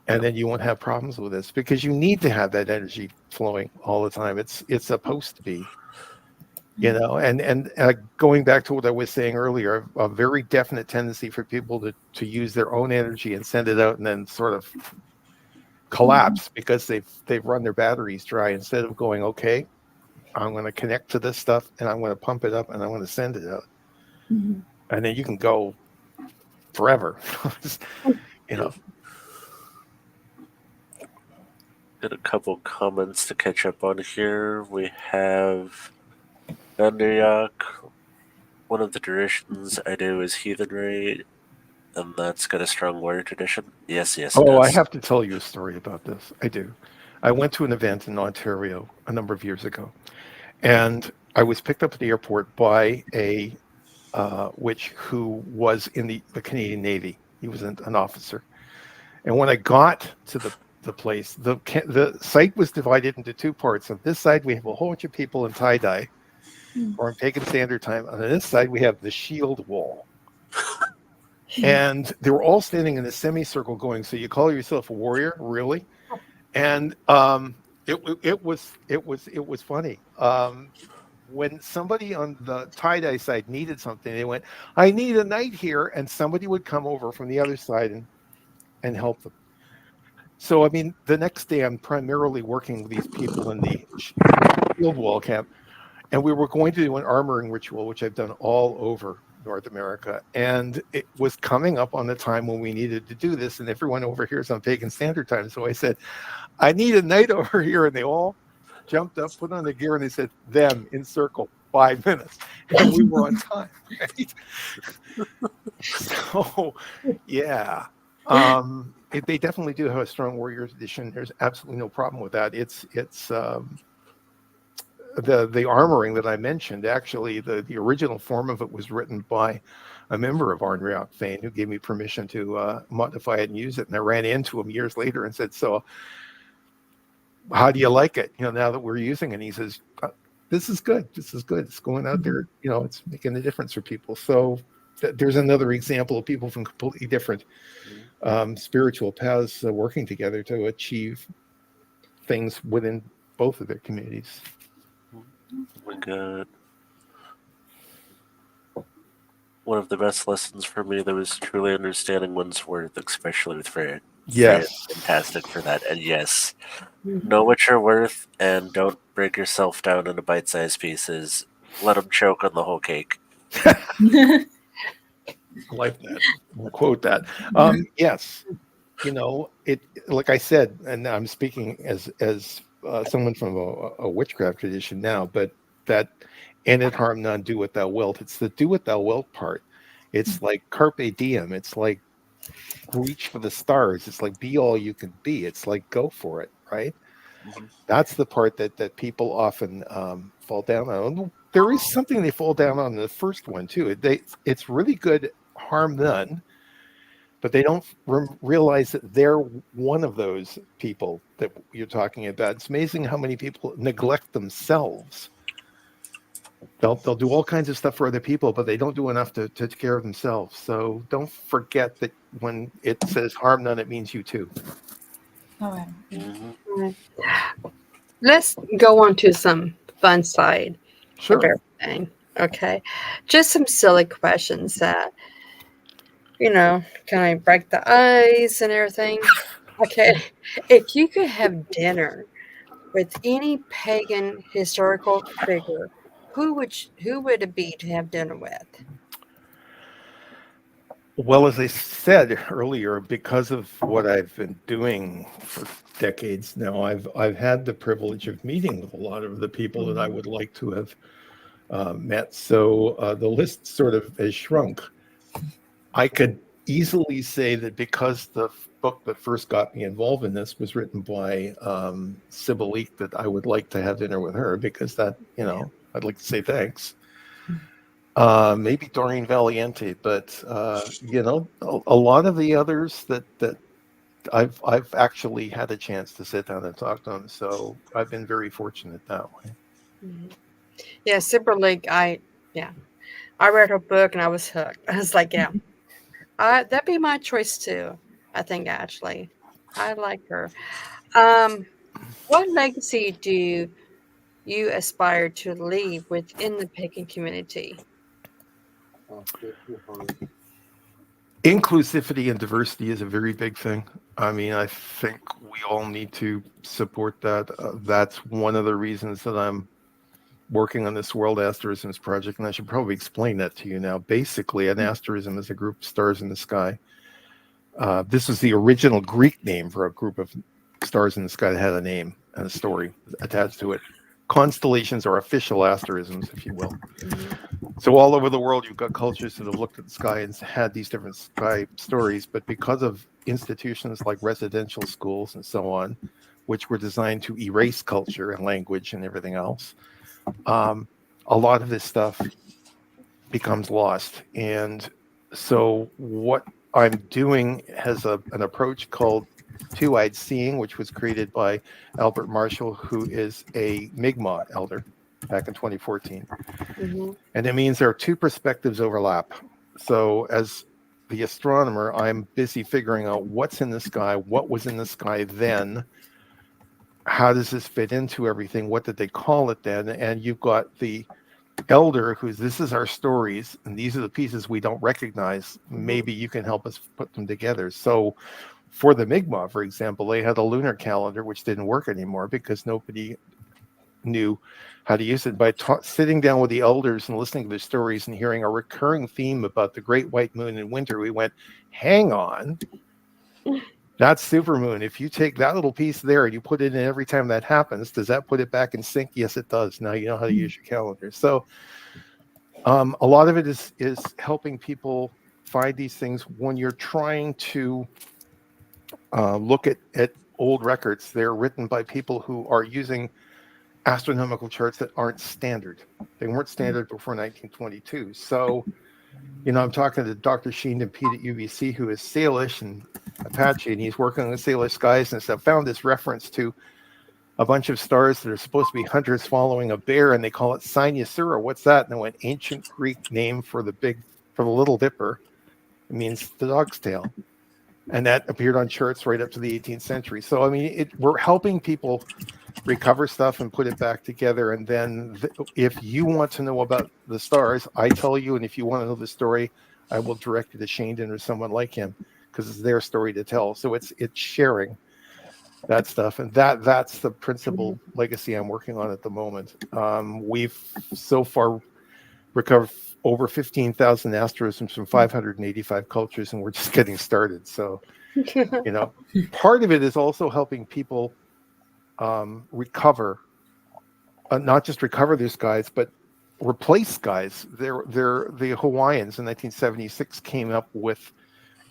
And then you won't have problems with this, because you need to have that energy flowing all the time. It's supposed to be, and going back to what I was saying earlier, a very definite tendency for people to use their own energy and send it out and then sort of collapse because they've run their batteries dry, instead of going, okay, I'm going to connect to this stuff and I'm going to pump it up and I'm going to send it out. And then you can go forever. Got a couple comments to catch up on here. We have Vanderyak. One of the traditions I do is heathenry, and that's got a strong warrior tradition. Yes, it Oh, does. I have to tell you a story about this. I do. I went to an event in Ontario a number of years ago, and I was picked up at the airport by a witch who was in the Canadian Navy. He was an officer. And when I got to the place, the site was divided into two parts. On this side, we have a whole bunch of people in tie-dye, or in Pagan Standard Time. On this side, we have the shield wall. And they were all standing in a semicircle going, so you call yourself a warrior, really? And it was funny. When somebody on the tie-dye side needed something, they went, I need a knight here, and somebody would come over from the other side and help them. So, I mean, the next day I'm primarily working with these people in the shield wall camp, and we were going to do an armoring ritual, which I've done all over North America, and it was coming up on the time when we needed to do this, and everyone over here is on Pagan Standard Time. So I said, I need a knight over here, and they all jumped up, put on the gear, and they said, them in circle, 5 minutes, and we were on time, right? So, yeah. They definitely do have a strong warrior edition. There's absolutely no problem with that. It's the armoring that I mentioned. Actually, the original form of it was written by a member of Arnriach Fane who gave me permission to modify it and use it. And I ran into him years later and said, "So, how do you like it? Now that we're using it?" And he says, "This is good. This is good. It's going out there. It's making a difference for people." So there's another example of people from completely different spiritual paths working together to achieve things within both of their communities. We got one of the best lessons for me that was truly understanding one's worth, especially with Freya. Yes. Freya's fantastic for that. And yes, know what you're worth and don't break yourself down into bite-sized pieces. Let them choke on the whole cake. I like that. We'll quote that. Yes. It, like I said, and I'm speaking as someone from a witchcraft tradition now, but that "and it harm none, do what thou wilt." It's the do what thou wilt part. It's like carpe diem. It's like reach for the stars. It's like be all you can be. It's like go for it, right? That's the part that people often fall down on. There is something they fall down on in the first one too. It's really good, harm none, but they don't realize that they're one of those people that you're talking about. It's amazing how many people neglect themselves. They'll do all kinds of stuff for other people, but they don't do enough to take care of themselves. So don't forget that when it says harm none, it means you too. Okay. Right. Let's go on to some fun side of Sure. everything. Okay. Just some silly questions that, can I break the ice and everything? Okay. If you could have dinner with any pagan historical figure, who would it be to have dinner with? Well, as I said earlier, because of what I've been doing for decades now, I've had the privilege of meeting with a lot of the people that I would like to have met. So the list sort of has shrunk. I could easily say that because the book that first got me involved in this was written by Sybil Leek, that I would like to have dinner with her because that, I'd like to say thanks. Maybe Doreen Valiente, but a lot of the others that I've actually had a chance to sit down and talk to them. So I've been very fortunate that way. Mm-hmm. Yeah, Super League. I read her book and I was hooked. I was like, yeah, that'd be my choice too. I think actually, I like her. What legacy do you aspire to leave within the pagan community? Inclusivity and diversity is a very big thing. I mean, I think we all need to support that. That's one of the reasons that I'm working on this World Asterisms project, and I should probably explain that to you now. Basically, an asterism is a group of stars in the sky. This is the original Greek name for a group of stars in the sky that had a name and a story attached to it. Constellations are official asterisms, if you will. So all over the world, you've got cultures that have looked at the sky and had these different sky stories, but because of institutions like residential schools and so on, which were designed to erase culture and language and everything else, a lot of this stuff becomes lost. And so what I'm doing has an approach called two-eyed seeing, which was created by Albert Marshall, who is a Mi'kmaq elder back in 2014. And it means there are two perspectives overlap. So as the astronomer, I'm busy figuring out what's in the sky, what was in the sky then, how does this fit into everything, what did they call it then? And you've got the elder this is our stories and these are the pieces we don't recognize. Maybe you can help us put them together. So for the Mi'kmaq, for example, they had a lunar calendar which didn't work anymore because nobody knew how to use it. By sitting down with the elders and listening to their stories and hearing a recurring theme about the great white moon in winter, we went, hang on, that's supermoon. If you take that little piece there and you put it in every time that happens, does that put it back in sync? Yes, it does. Now you know how to use your calendar. So a lot of it is helping people find these things when you're trying to look at old records. They're written by people who are using astronomical charts that aren't standard. They weren't standard before 1922. So, I'm talking to Dr. Sheen and Pete at UBC, who is Salish and Apache, and he's working on the Salish skies and stuff. Found this reference to a bunch of stars that are supposed to be hunters following a bear, and they call it Cynosura. What's that? And it went ancient Greek name for the Little Dipper. It means the dog's tail. And that appeared on charts right up to the 18th century. So, I mean, we're helping people recover stuff and put it back together. And then if you want to know about the stars, I tell you. And if you want to know the story, I will direct you to Shandon or someone like him because it's their story to tell. So it's sharing that stuff. And that's the principal legacy I'm working on at the moment. We've so far recovered over 15,000 asterisms from 585 cultures, and we're just getting started. So, part of it is also helping people recover, not just recover their skies, but replace skies. The Hawaiians in 1976 came up with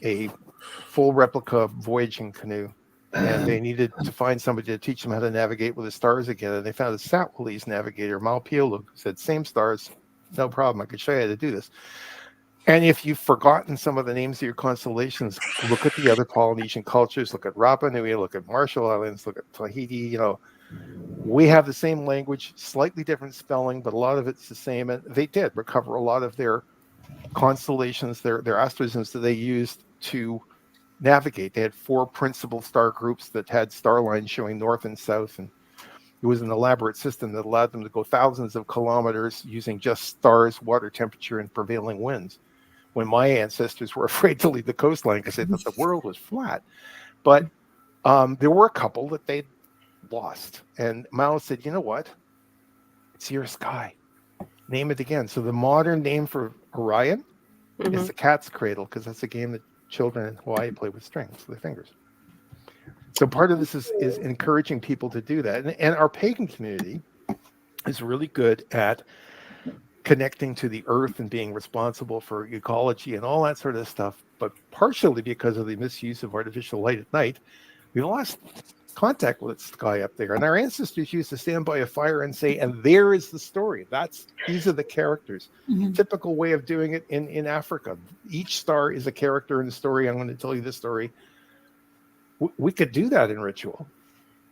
a full replica voyaging canoe and they needed to find somebody to teach them how to navigate with the stars again. And they found a Satwilese navigator, Malpiolu, who said, "Same stars, no problem. I could show you how to do this." And if you've forgotten some of the names of your constellations, look at the other Polynesian cultures. Look at Rapa Nui, look at Marshall Islands, look at Tahiti. You know, we have the same language, slightly different spelling, but a lot of it's the same. And they did recover a lot of their constellations, their asterisms that they used to navigate. They had 4 principal star groups that had star lines showing north and south, and it was an elaborate system that allowed them to go thousands of kilometers using just stars, water temperature, and prevailing winds, when my ancestors were afraid to leave the coastline because they thought the world was flat. But there were a couple that they'd lost, and Mao said, "You know what? It's your sky. Name it again." So the modern name for Orion is the cat's cradle, because that's a game that children in Hawaii play with strings with their fingers. So part of this is encouraging people to do that. And our pagan community is really good at connecting to the earth and being responsible for ecology and all that sort of stuff. But partially because of the misuse of artificial light at night, we lost contact with the sky up there. And our ancestors used to stand by a fire and say, "And there is the story. These are the characters." Typical way of doing it in Africa. Each star is a character in the story. I'm going to tell you this story. We could do that in ritual.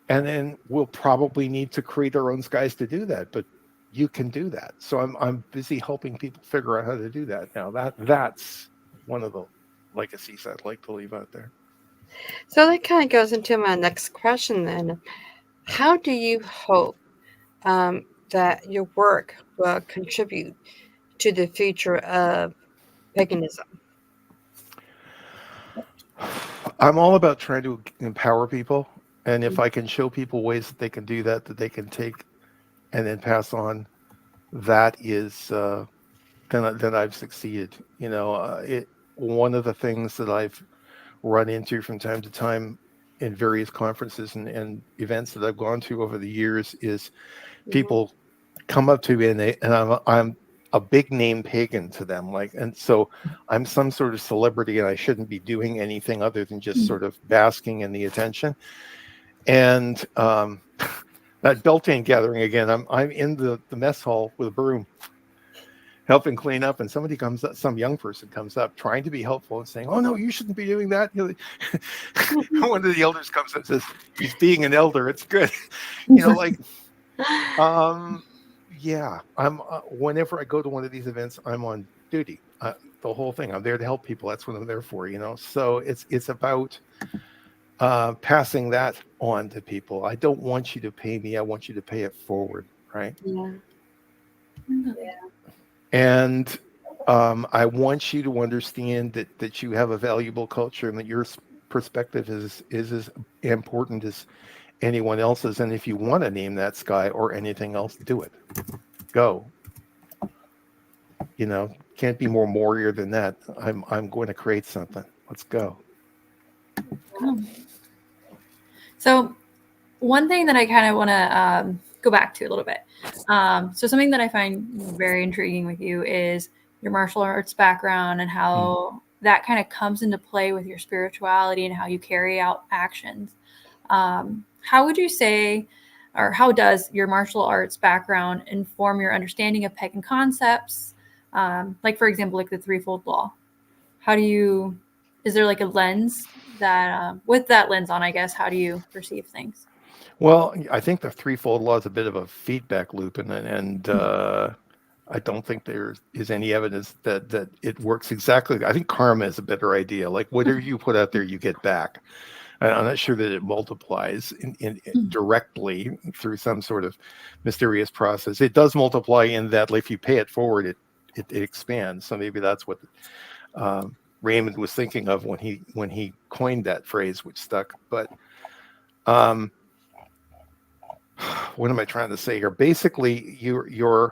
And then we'll probably need to create our own skies to do that. But you can do that. So I'm busy helping people figure out how to do that now. That's one of the legacies I'd like to leave out there. So that kind of goes into my next question then. How do you hope that your work will contribute to the future of paganism? I'm all about trying to empower people. And if I can show people ways that they can do that they can take and then pass on, that is, then I've succeeded. You know, one of the things that I've run into from time to time in various conferences and events that I've gone to over the years is people come up to me and I'm a big name pagan to them, and so I'm some sort of celebrity and I shouldn't be doing anything other than just sort of basking in the attention. And that Beltane gathering again, I'm in the mess hall with a broom helping clean up, and somebody comes up, some young person comes up trying to be helpful and saying, "Oh no, you shouldn't be doing that." You know, one of the elders comes up and says, "He's being an elder, it's good." You know, yeah, I'm whenever I go to one of these events, I'm on duty, the whole thing. I'm there to help people. That's what I'm there for, you know. So it's about passing that on to people. I don't want you to pay me, I want you to pay it forward, right? And I want you to understand that you have a valuable culture and that your perspective is as important as anyone else's. And if you want to name that sky or anything else, do it. Go. You know, can't be more warrior than that. I'm going to create something. Let's go. So one thing that I kind of want to go back to a little bit. So something that I find very intriguing with you is your martial arts background and how that kind of comes into play with your spirituality and how you carry out actions. How would you say, or how does your martial arts background inform your understanding of pagan concepts? Like, for example, like the threefold law. Is there like a lens that, with that lens on, I guess, how do you perceive things? Well, I think the threefold law is a bit of a feedback loop, and I don't think there is any evidence that it works exactly. I think karma is a better idea. Like whatever you put out there, you get back. I'm not sure that it multiplies in directly through some sort of mysterious process. It does multiply in that, like, if you pay it forward, it expands. So maybe that's what Raymond was thinking of when he coined that phrase, which stuck. But what am I trying to say here? Basically, you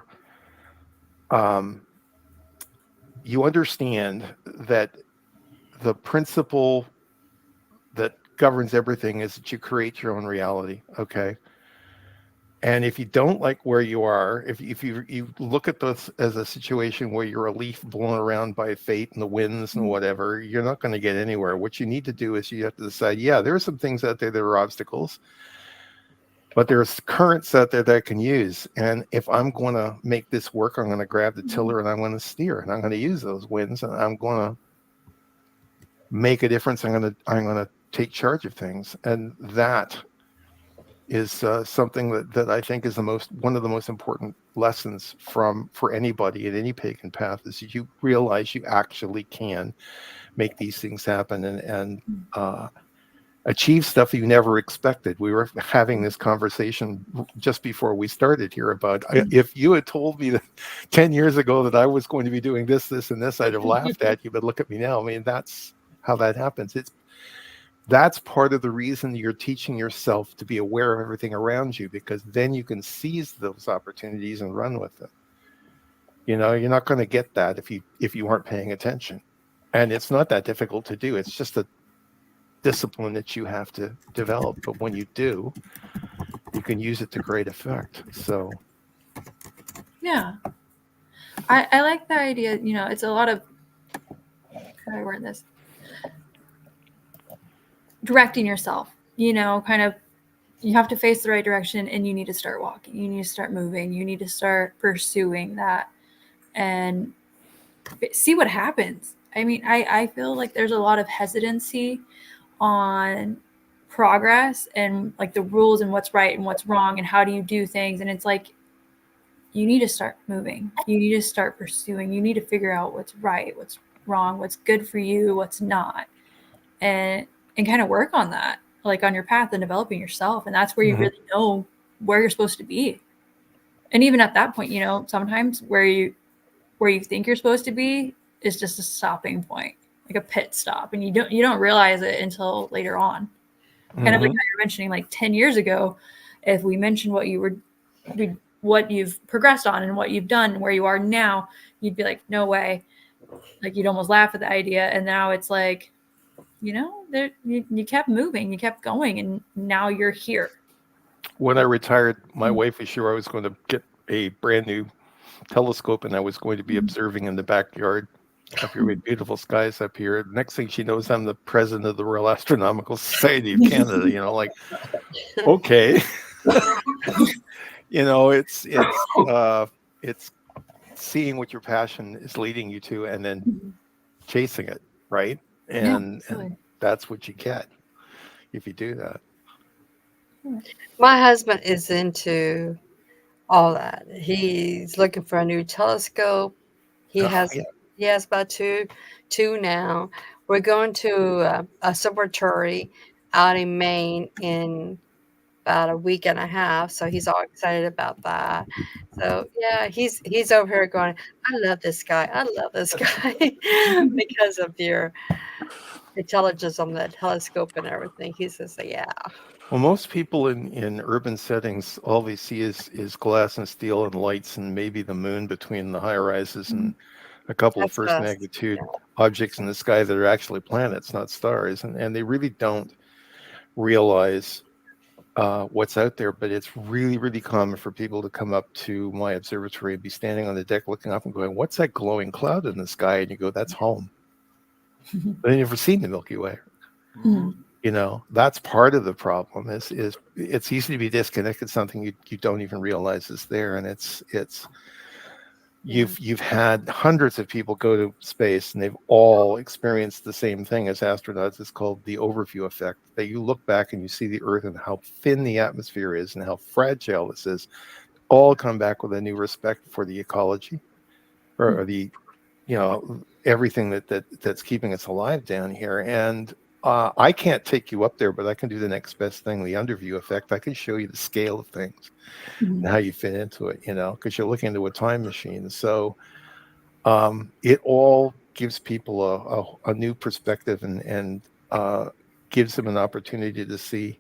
understand that the principle that governs everything is that you create your own reality. Okay. And if you don't like where you are, if you look at this as a situation where you're a leaf blown around by fate and the winds and whatever, you're not going to get anywhere. What you need to do is you have to decide, yeah, there are some things out there that are obstacles, but there's currents out there that I can use. And if I'm going to make this work, I'm going to grab the tiller and I'm going to steer, and I'm going to use those winds, and I'm going to make a difference. I'm going to take charge of things. And that is something that I think is one of the most important lessons for anybody in any pagan path, is you realize you actually can make these things happen and achieve stuff you never expected. We were having this conversation just before we started here about if you had told me that 10 years ago that I was going to be doing this, and this, I'd have laughed at you, but look at me now. I mean, that's how that happens. That's part of the reason you're teaching yourself to be aware of everything around you, because then you can seize those opportunities and run with it. You know, you're not going to get that if you aren't paying attention. And it's not that difficult to do. It's just a discipline that you have to develop. But when you do, you can use it to great effect. So yeah, I like the idea. You know, it's a lot of, how do I word this? Directing yourself, you know, kind of, you have to face the right direction, and you need to start walking. You need to start moving. You need to start pursuing that and see what happens. I mean, I feel like there's a lot of hesitancy on progress and like the rules and what's right and what's wrong and how do you do things. And it's like, you need to start moving. You need to start pursuing. You need to figure out what's right, what's wrong, what's good for you, what's not. And kind of work on that, like on your path and developing yourself. And that's where you really know where you're supposed to be. And even at that point, you know, sometimes where you think you're supposed to be is just a stopping point, like a pit stop. And you don't realize it until later on. Kind of like how you're mentioning, like 10 years ago, if we mentioned what you've progressed on and what you've done and where you are now, you'd be like, no way. Like you'd almost laugh at the idea. And now it's like, you know, you kept moving, you kept going, and now you're here. When I retired, my wife was sure I was going to get a brand new telescope and I was going to be observing in the backyard up here with beautiful skies up here. Next thing she knows, I'm the president of the Royal Astronomical Society of Canada. You know, like, okay. You know, it's seeing what your passion is leading you to and then chasing it, right? And that's what you get if you do that. My husband is into all that. He's looking for a new telescope. He has about two now. We're going to a observatory out in Maine in about a week and a half, so he's all excited about that. So yeah, he's over here going, I love this guy because of your intelligence on the telescope and everything. He says, yeah. Well, most people in urban settings, all they see is glass and steel and lights and maybe the moon between the high rises and a couple of first magnitude objects in the sky that are actually planets, not stars. And they really don't realize what's out there. But it's really, really common for people to come up to my observatory and be standing on the deck looking up and going, what's that glowing cloud in the sky? And you go, that's home. But they've never seen the Milky Way. You know, that's part of the problem is it's easy to be disconnected, something you don't even realize is there. And you've had hundreds of people go to space and they've all experienced the same thing as astronauts. It's called the overview effect, that you look back and you see the Earth and how thin the atmosphere is and how fragile this is, all come back with a new respect for the ecology or the, you know, everything that's keeping us alive down here. And I can't take you up there, but I can do the next best thing, the underview effect. I can show you the scale of things and how you fit into it, you know, because you're looking into a time machine. So it all gives people a new perspective and gives them an opportunity to see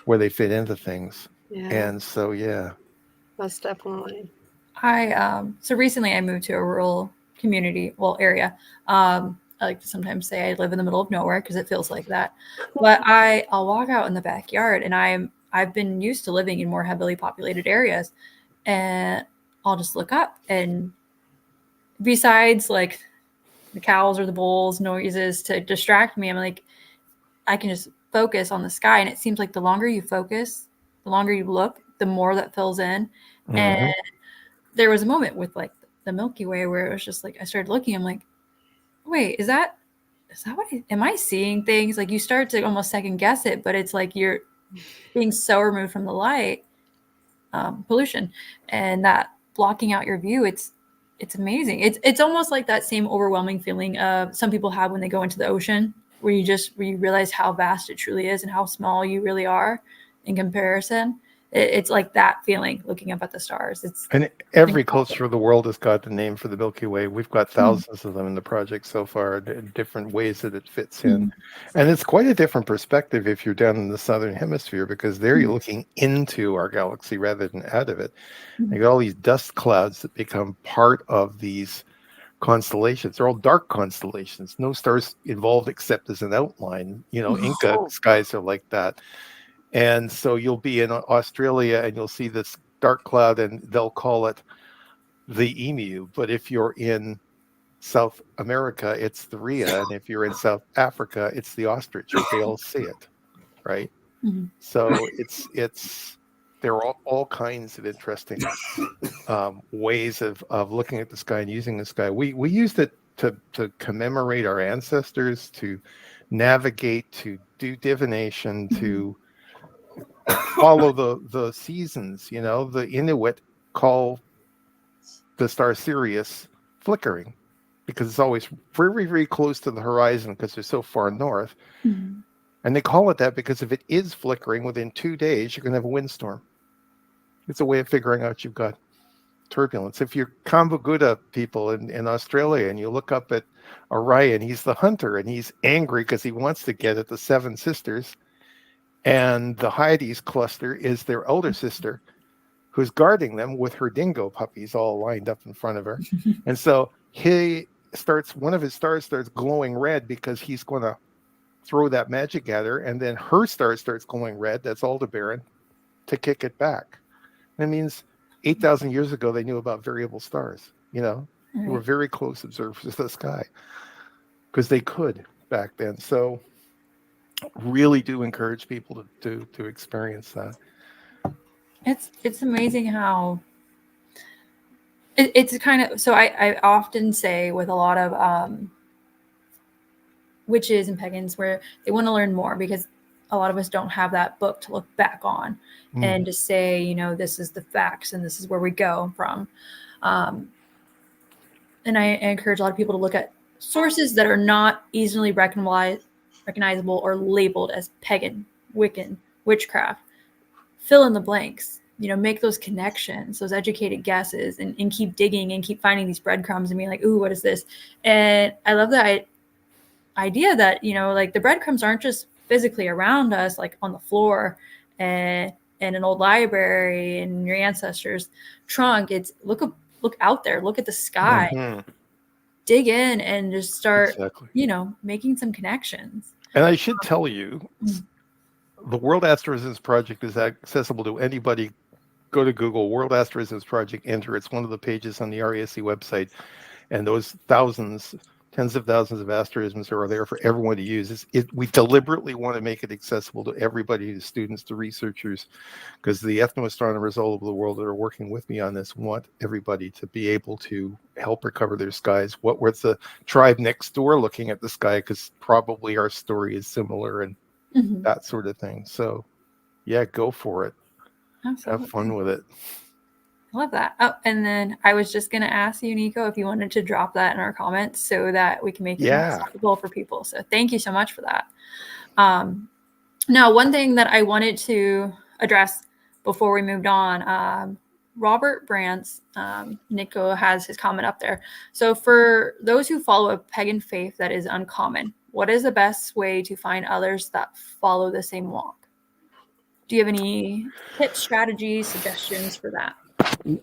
where they fit into things. Yeah. And so, yeah. Most definitely. So recently I moved to a rural community, area. I like to sometimes say I live in the middle of nowhere because it feels like that. But I'll walk out in the backyard and I'm I've been used to living in more heavily populated areas, and I'll just look up, and besides like the cows or the bulls noises to distract me, I'm like, I can just focus on the sky. And it seems like the longer you focus, the longer you look, the more that fills in. And there was a moment with like the Milky Way where it was just like, I started looking, I'm like, wait, is that what am I seeing things? Like you start to almost second guess it, but it's like you're being so removed from the light, pollution, and that blocking out your view. It's amazing. It's almost like that same overwhelming feeling of some people have when they go into the ocean, where you realize how vast it truly is and how small you really are in comparison. It's like that feeling looking up at the stars. And every culture of the world has got the name for the Milky Way. We've got thousands of them in the project so far, different ways that it fits in. And it's quite a different perspective if you're down in the southern hemisphere, because there you're looking into our galaxy rather than out of it. You got all these dust clouds that become part of these constellations. They're all dark constellations. No stars involved except as an outline. Inca skies are like that. And so you'll be in Australia and you'll see this dark cloud and they'll call it the emu. But if you're in South America, it's the rhea. And if you're in South Africa, it's the ostrich. They all see it, right? So there are all kinds of interesting ways of looking at the sky and using the sky. We used it to commemorate our ancestors, to navigate, to do divination, to follow the seasons. The Inuit call the star Sirius flickering because it's always very, very close to the horizon because they're so far north. And they call it that because if it is flickering within 2 days, you're going to have a windstorm. It's a way of figuring out you've got turbulence. If you're Kambaguda people in Australia and you look up at Orion, he's the hunter and he's angry because he wants to get at the Seven Sisters. And the Hyades cluster is their elder sister who's guarding them with her dingo puppies all lined up in front of her. And so one of his stars starts glowing red because he's going to throw that magic at her. And then her star starts glowing red, that's Aldebaran, to kick it back. That means 8,000 years ago, they knew about variable stars. They were very close observers of the sky because they could back then. So really do encourage people to experience that. It's amazing how it's kind of, so I often say with a lot of witches and pagans where they want to learn more because a lot of us don't have that book to look back on and to say, this is the facts and this is where we go from. And I encourage a lot of people to look at sources that are not easily recognizable or labeled as pagan, Wiccan, witchcraft. Fill in the blanks, make those connections, those educated guesses, and keep digging and keep finding these breadcrumbs and being like, ooh, what is this? And I love that idea that, like the breadcrumbs aren't just physically around us, like on the floor and in an old library in your ancestors' trunk. It's look out there, look at the sky, dig in and just start, making some connections. And I should tell you, the World Astrophysics Project is accessible to anybody. Go to Google, World Astrophysics Project, enter. It's one of the pages on the RASC website. And those tens of thousands of asterisms are there for everyone to use. We deliberately want to make it accessible to everybody, to students, to researchers, because the ethnoastronomers all over the world that are working with me on this want everybody to be able to help recover their skies. What was the tribe next door looking at the sky? Because probably our story is similar and that sort of thing. So, yeah, go for it. Absolutely. Have fun with it. I love that. Oh, and then I was just going to ask you, Nico, if you wanted to drop that in our comments so that we can make it accessible for people. So thank you so much for that. Now, one thing that I wanted to address before we moved on, Robert Brantz, Nico has his comment up there. So for those who follow a pagan faith that is uncommon, what is the best way to find others that follow the same walk? Do you have any tips, strategies, suggestions for that?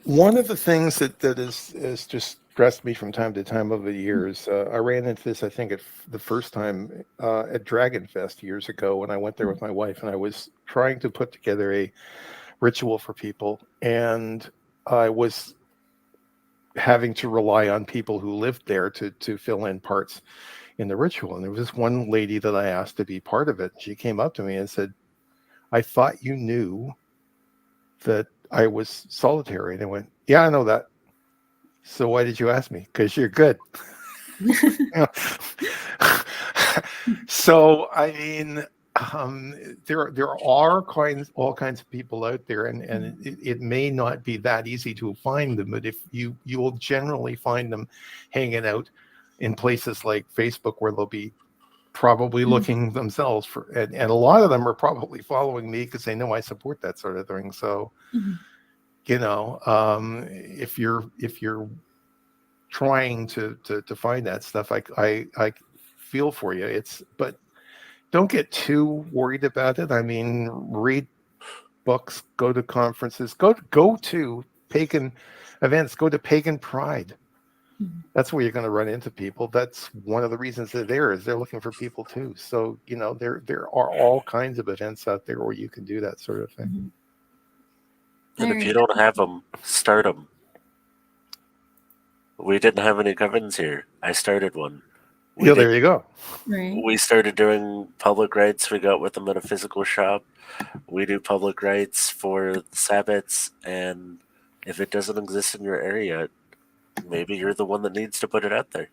One of the things that is just stressed me from time to time over the years. I ran into this, I think, the first time at Dragon Fest years ago when I went there with my wife, and I was trying to put together a ritual for people, and I was having to rely on people who lived there to fill in parts in the ritual. And there was this one lady that I asked to be part of it. She came up to me and said, "I thought you knew that I was solitary." And I went, "Yeah, I know that. So why did you ask me? Because you're good." So I mean, there are all kinds of people out there, and it may not be that easy to find them, but if you will generally find them hanging out in places like Facebook, where they'll be probably looking themselves for, and a lot of them are probably following me because they know I support that sort of thing. So you know, if you're trying to find that stuff, I feel for you. But don't get too worried about it. I mean, read books, go to conferences, go to pagan events, go to pagan pride. That's where you're going to run into people. That's one of the reasons they're there, is they're looking for people too. So, you know, there are all kinds of events out there where you can do that sort of thing. And if you don't have them, start them. We didn't have any governance here. I started one. There you go. Right. We started doing public rights. We got with them at a physical shop. We do public rights for Sabbats, and if it doesn't exist in your area, maybe you're the one that needs to put it out there.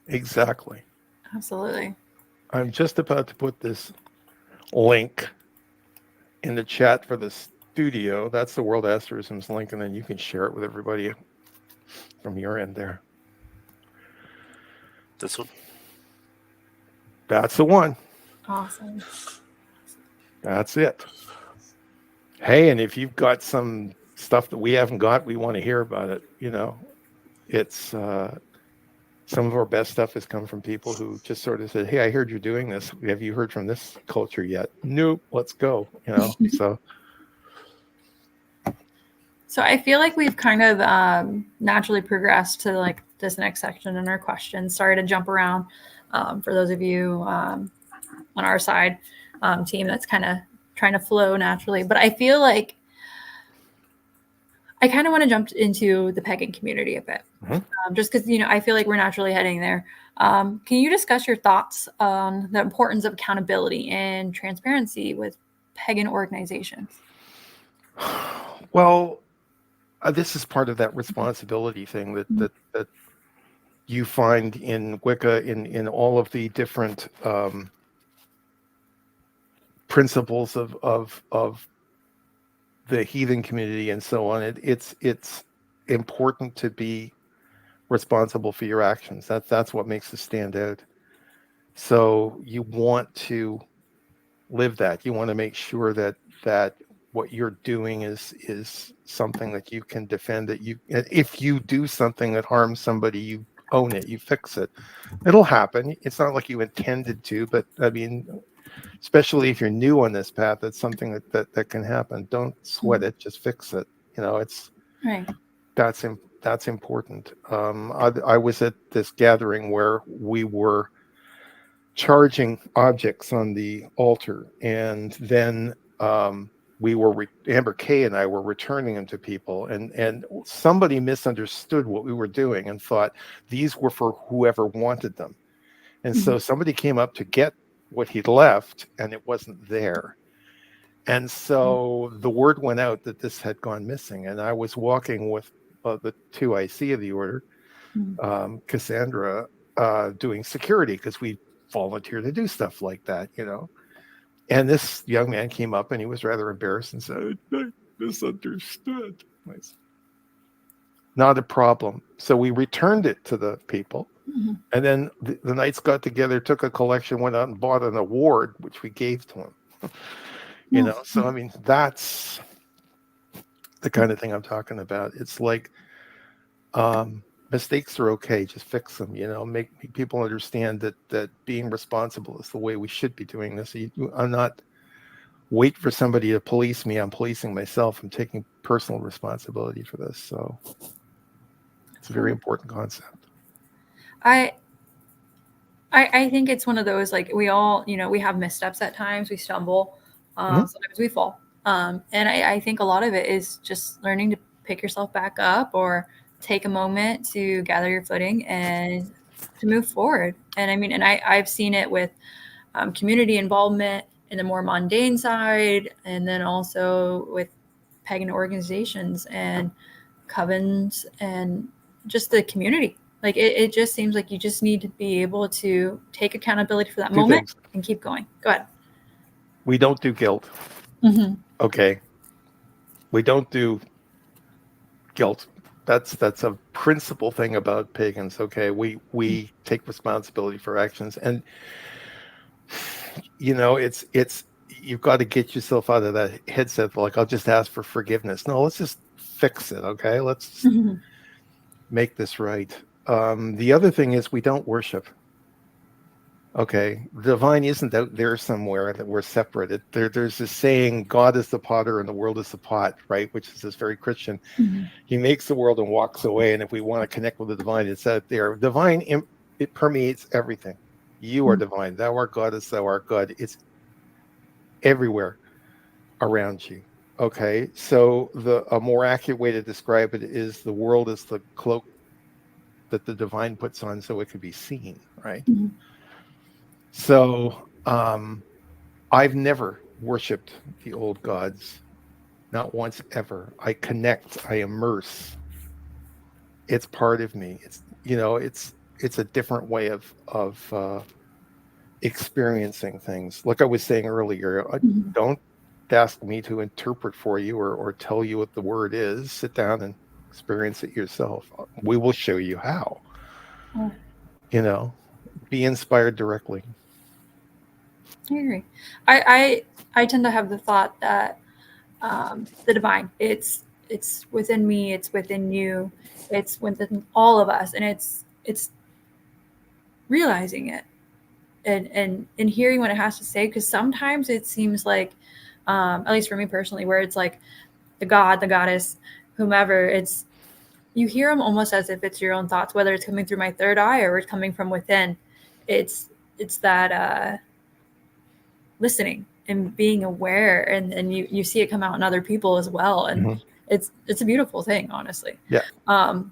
Exactly. Absolutely. I'm just about to put this link in the chat for the studio. That's the World Asterisms link, and then you can share it with everybody from your end there. This one? That's the one. Awesome. That's it. Hey, and if you've got some stuff that we haven't got, we want to hear about it. You know, it's some of our best stuff has come from people who just sort of said, "Hey, I heard you're doing this. Have you heard from this culture yet?" Nope. Let's go. You know, So I feel like we've kind of naturally progressed to like this next section in our questions. Sorry to jump around for those of you on our side team that's kind of trying to flow naturally. But I feel like I kind of want to jump into the pagan community a bit, just because, you know, I feel like we're naturally heading there. Can you discuss your thoughts on the importance of accountability and transparency with pagan organizations? Well, this is part of that responsibility thing that you find in Wicca, in all of the different principles of the heathen community and so on. It's important to be responsible for your actions. That's what makes us stand out. So you want to live that. You want to make sure that what you're doing is something that you can defend. That if you do something that harms somebody, you own it, you fix it. It'll happen. It's not like you intended to, but I mean, especially if you're new on this path, it's something that can happen. Don't sweat it, just fix it. You know, it's Right. That's important. I was at this gathering where we were charging objects on the altar, and then Amber Kay and I were returning them to people, and somebody misunderstood what we were doing and thought these were for whoever wanted them. And so somebody came up to get what he'd left, and it wasn't there. And so the word went out that this had gone missing. And I was walking with the 2IC of the order, Cassandra, doing security, because we volunteer to do stuff like that, you know. And this young man came up, and he was rather embarrassed and said, "I misunderstood." Not a problem. So we returned it to the people. And then the knights got together, took a collection, went out and bought an award, which we gave to him. You know, so I mean, that's the kind of thing I'm talking about. It's like mistakes are okay, just fix them. You know, make people understand that being responsible is the way we should be doing this. I'm not wait for somebody to police me. I'm policing myself. I'm taking personal responsibility for this. So It's a very important concept. I think it's one of those, like, we all, we have missteps at times, we stumble, sometimes we fall. And I think a lot of it is just learning to pick yourself back up or take a moment to gather your footing and to move forward. And I mean, and I've seen it with community involvement in the more mundane side, and then also with pagan organizations and covens and just the community. Like it just seems like you just need to be able to take accountability for that moment and keep going. Go ahead. We don't do guilt. Okay. We don't do guilt. That's a principal thing about pagans. Okay. We take responsibility for actions, and it's you've got to get yourself out of that headset. Like, I'll just ask for forgiveness. No, let's just fix it. Okay. Let's make this right. The other thing is we don't worship. Okay, the divine isn't out there somewhere that we're separated. There's this saying, God is the potter and the world is the pot, right? Which is this very Christian. He makes the world and walks away. And if we want to connect with the divine, it's out there. Divine, it permeates everything. You are divine. Thou art goddess, thou art God. It's everywhere around you. Okay, so a more accurate way to describe it is the world is the cloak that the divine puts on so it could be seen, right? So I've never worshipped the old gods, not once ever. I connect, I immerse. It's part of me. It's a different way of experiencing things. Like I was saying earlier, don't ask me to interpret for you or tell you what the word is. Sit down and experience it yourself. We will show you how. Be inspired directly. I agree. I tend to have the thought that the divine, it's within me, it's within you, it's within all of us, and it's realizing it and hearing what it has to say, because sometimes it seems like, at least for me personally, where it's like the god, the goddess, whomever, it's, you hear them almost as if it's your own thoughts, whether it's coming through my third eye or it's coming from within. It's that listening and being aware, and you see it come out in other people as well, and it's a beautiful thing, honestly. Yeah. And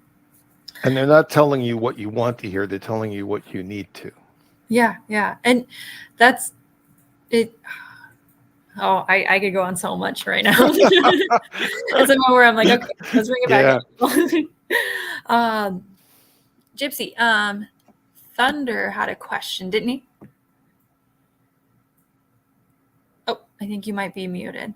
they're not telling you what you want to hear, they're telling you what you need to. Yeah, and that's it. Oh, I could go on so much right now. It's a moment where I'm like, okay, let's bring it back. Gypsy, Thunder had a question, didn't he? Oh, I think you might be muted.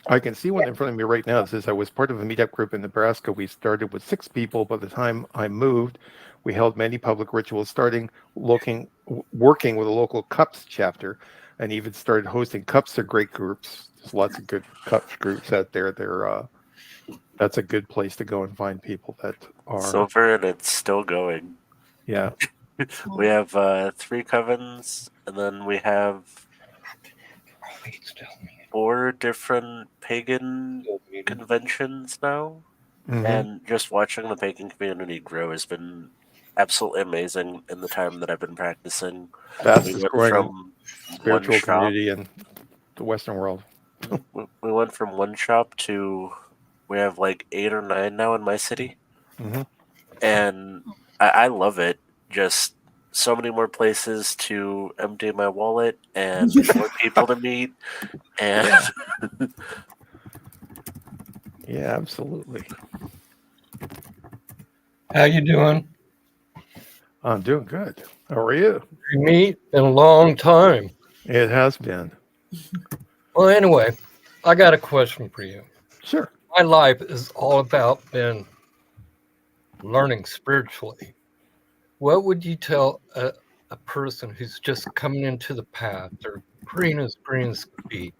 I can see one in front of me right now. It says, I was part of a meetup group in Nebraska. We started with 6 people. By the time I moved, we held many public rituals, working with a local CUPS chapter, and even started hosting CUPS. They're great groups. There's lots of good CUPS groups out there. That's a good place to go and find people that are... So far, and it's still going. Yeah. We have 3 covens, and then we have 4 different pagan conventions now. And just watching the pagan community grow has been absolutely amazing in the time that I've been practicing. Fastest growing spiritual community in the Western world. We went from one shop to, we have like 8 or 9 now in my city. And I love it. Just so many more places to empty my wallet and more people to meet. And yeah, absolutely. How you doing? I'm doing good. How are you? We meet in a long time. It has been. Well, anyway, I got a question for you. Sure. My life is all about been learning spiritually. What would you tell a person who's just coming into the path or green as could be?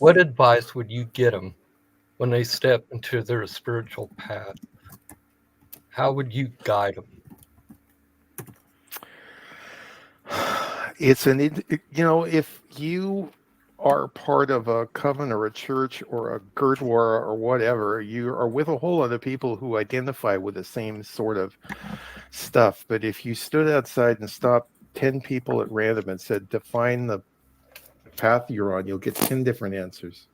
What advice would you get them when they step into their spiritual path? How would you guide them? It's if you are part of a coven or a church or a gurdwara or whatever, you are with a whole lot of people who identify with the same sort of stuff. But if you stood outside and stopped 10 people at random and said, define the path you're on, you'll get 10 different answers.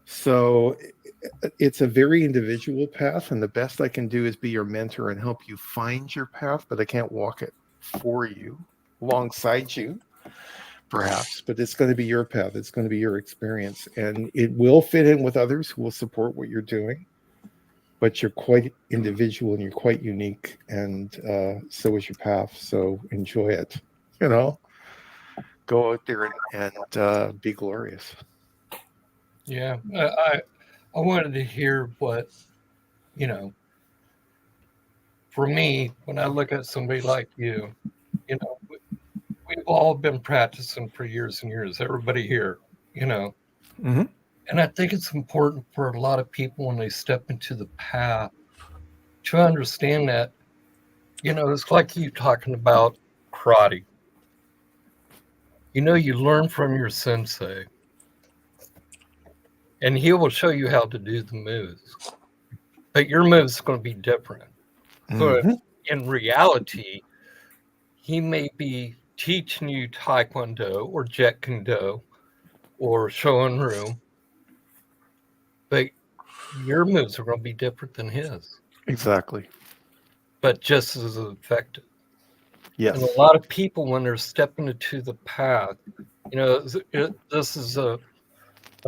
So it's a very individual path, and the best I can do is be your mentor and help you find your path, but I can't walk it for you, alongside you, perhaps, but it's going to be your path. It's going to be your experience, and it will fit in with others who will support what you're doing, but you're quite individual and you're quite unique, and so is your path. So enjoy it, go out there and be glorious. Yeah, I wanted to hear what, for me, when I look at somebody like you, we've all been practicing for years and years, everybody here, Mm-hmm. And I think it's important for a lot of people when they step into the path to understand that, it's like you talking about karate. You learn from your sensei, and he will show you how to do the moves. But your moves are going to be different. So in reality, he may be teaching you Taekwondo or Jet Kune-Do or Shorin-Ryu, but your moves are going to be different than his. Exactly. But just as effective. Yes. And a lot of people, when they're stepping into the path, this is a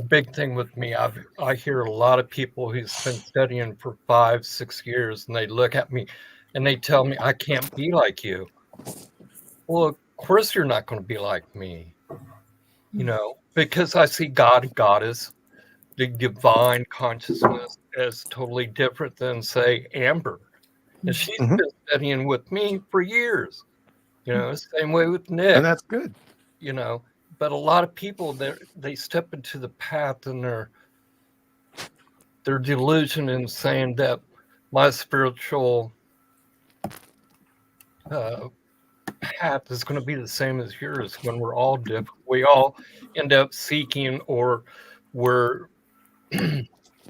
big thing with me. I hear a lot of people who've been studying for 5-6 years, and they look at me and they tell me, I can't be like you. Well, of course you're not going to be like me, because I see God and Goddess, the divine consciousness, as totally different than, say, Amber. And she's been studying with me for years, same way with Nick. And that's good. But a lot of people, they step into the path and their delusion in saying that my spiritual path is going to be the same as yours, when we're all different. We all end up seeking, or we're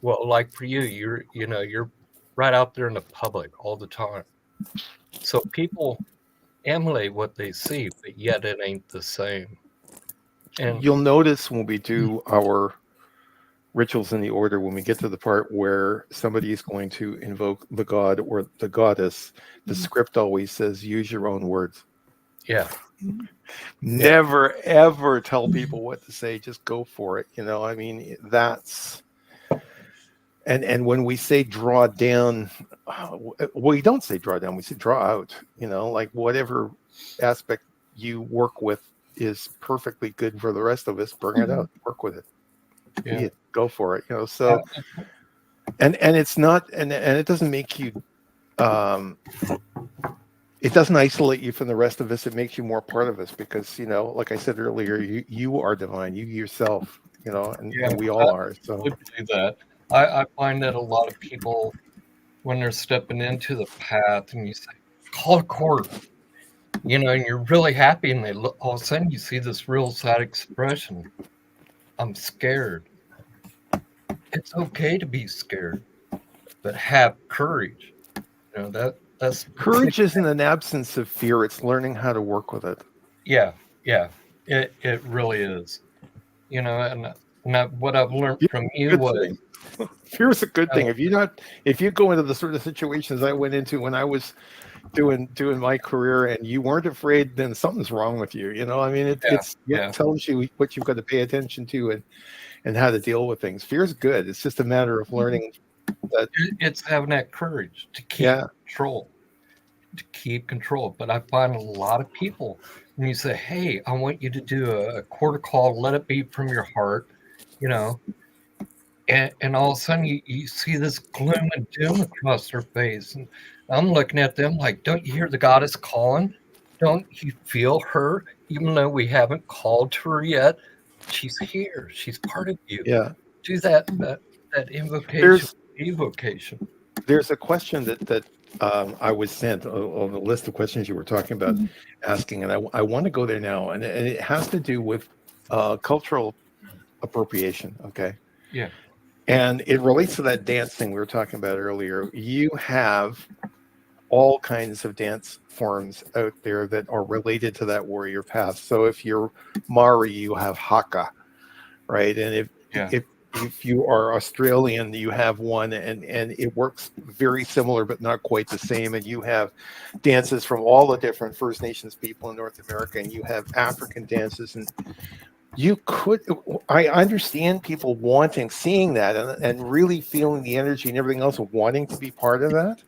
well, like for you, you're right out there in the public all the time. So people emulate what they see, but yet it ain't the same. And you'll notice when we do our rituals in the order, when we get to the part where somebody is going to invoke the god or the goddess, the script always says, use your own words. Yeah. Never, ever tell people what to say. Just go for it. That's... And when we say draw down, we don't say draw down, we say draw out, like whatever aspect you work with is perfectly good for the rest of us. Bring it out, work with it. Yeah. Go for it. So, and it's not, and it doesn't make you, it doesn't isolate you from the rest of us. It makes you more part of us because, like I said earlier, you are divine, you yourself, and we all are. So do that. I find that a lot of people, when they're stepping into the path and you say, call a court, and you're really happy, and they look, all of a sudden you see this real sad expression. I'm scared. It's okay to be scared, but have courage. That's courage isn't an absence of fear. It's learning how to work with it. Yeah. It really is. And what I've learned from you was... Fear is a good thing. If you go into the sort of situations I went into when I was doing my career and you weren't afraid, then something's wrong with you. It tells you what you've got to pay attention to and how to deal with things. Fear is good. It's just a matter of learning that it's having that courage to keep control. But I find a lot of people, when you say, hey, I want you to do a quarter call, let it be from your heart, and all of a sudden you see this gloom and doom across their face. And I'm looking at them like, don't you hear the goddess calling? Don't you feel her? Even though we haven't called to her yet, she's here. She's part of you. Yeah. Do that evocation. There's a question that I was sent on the list of questions you were talking about asking, and I want to go there now. And it has to do with cultural appropriation. Okay. Yeah. And it relates to that dance thing we were talking about earlier. You have all kinds of dance forms out there that are related to that warrior path. So if you're Maori, you have haka, right? And if you are Australian, you have one, and it works very similar but not quite the same. And you have dances from all the different First Nations people in North America, and you have African dances, and I understand people seeing that and really feeling the energy and everything else, wanting to be part of that.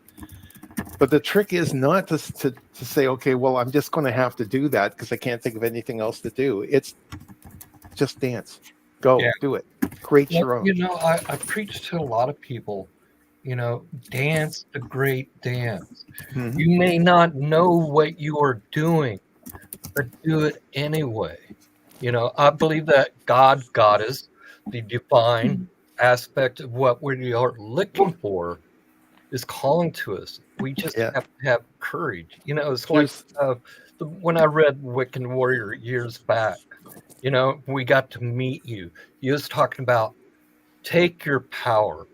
But the trick is not to say, okay, well, I'm just going to have to do that because I can't think of anything else to do. It's just dance. Go do it. Create your own. I preach to a lot of people, dance the great dance. Mm-hmm. You may not know what you are doing, but do it anyway. I believe that God, goddess, the divine aspect of what we are looking for is calling to us. We just have to have courage. It's like when I read Wiccan Warrior years back, we got to meet you. You was talking about take your power,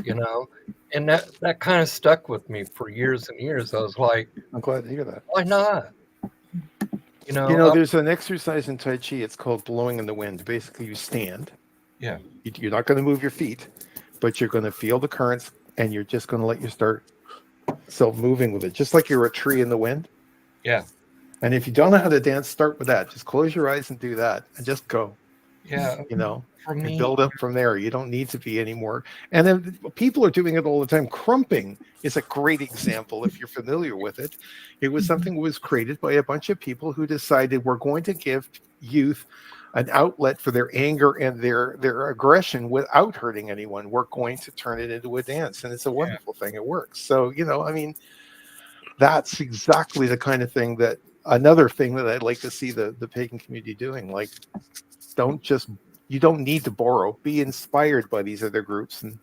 and that kind of stuck with me for years and years. I was like, I'm glad to hear that. Why not? There's an exercise in Tai Chi. It's called blowing in the wind. Basically, you stand. Yeah. You're not going to move your feet, but you're going to feel the currents, and you're just going to let you start self-moving with it, just like you're a tree in the wind. Yeah. And if you don't know how to dance, start with that. Just close your eyes and do that, and just go. Yeah. For me, build up from there. You don't need to be anymore. And then people are doing it all the time. Crumping is a great example if you're familiar with it. It was something that was created by a bunch of people who decided we're going to give youth an outlet for their anger and their aggression without hurting anyone. We're going to turn it into a dance, and it's a wonderful thing. It works. So, that's exactly the kind of thing another thing that I'd like to see the pagan community doing. Like, you don't need to borrow. Be inspired by these other groups and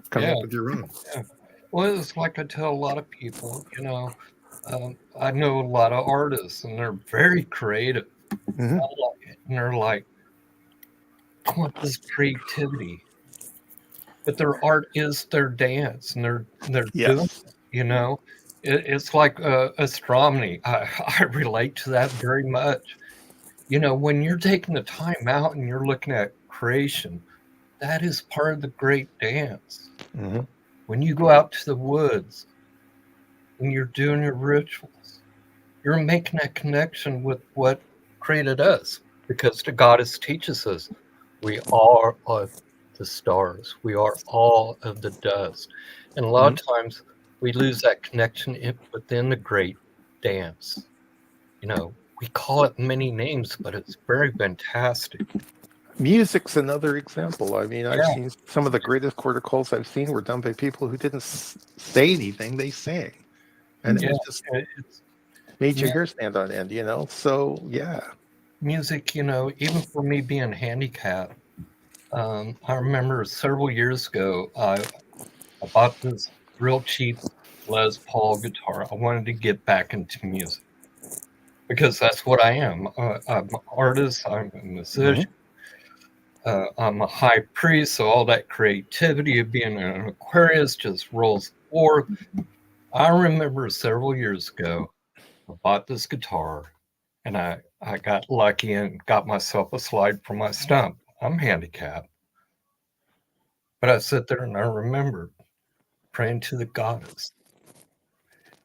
come up with your own. Yeah. Well, it's like I tell a lot of people, I know a lot of artists and they're very creative. Mm-hmm. And they're like, I want this creativity. But their art is their dance, and they're doing it, It's like astronomy. I relate to that very much. When you're taking the time out and you're looking at creation, that is part of the great dance. Mm-hmm. When you go out to the woods and you're doing your rituals, you're making a connection with what created us, because the goddess teaches us we are of the stars. We are all of the dust. And a lot of times we lose that connection within the great dance. We call it many names, but it's very fantastic. Music's another example. I mean, I've seen some of the greatest quarter calls I've seen were done by people who didn't say anything; they sang, and it just made your hair stand on end. So music. Even for me being handicapped, I remember several years ago, I bought this real cheap Les Paul guitar. I wanted to get back into music, because that's what I am. I'm an artist. I'm a musician. Mm-hmm. I'm a high priest, so all that creativity of being an Aquarius just rolls forth. I remember several years ago, I bought this guitar, and I got lucky and got myself a slide for my stump. I'm handicapped. But I sat there and I remembered praying to the goddess.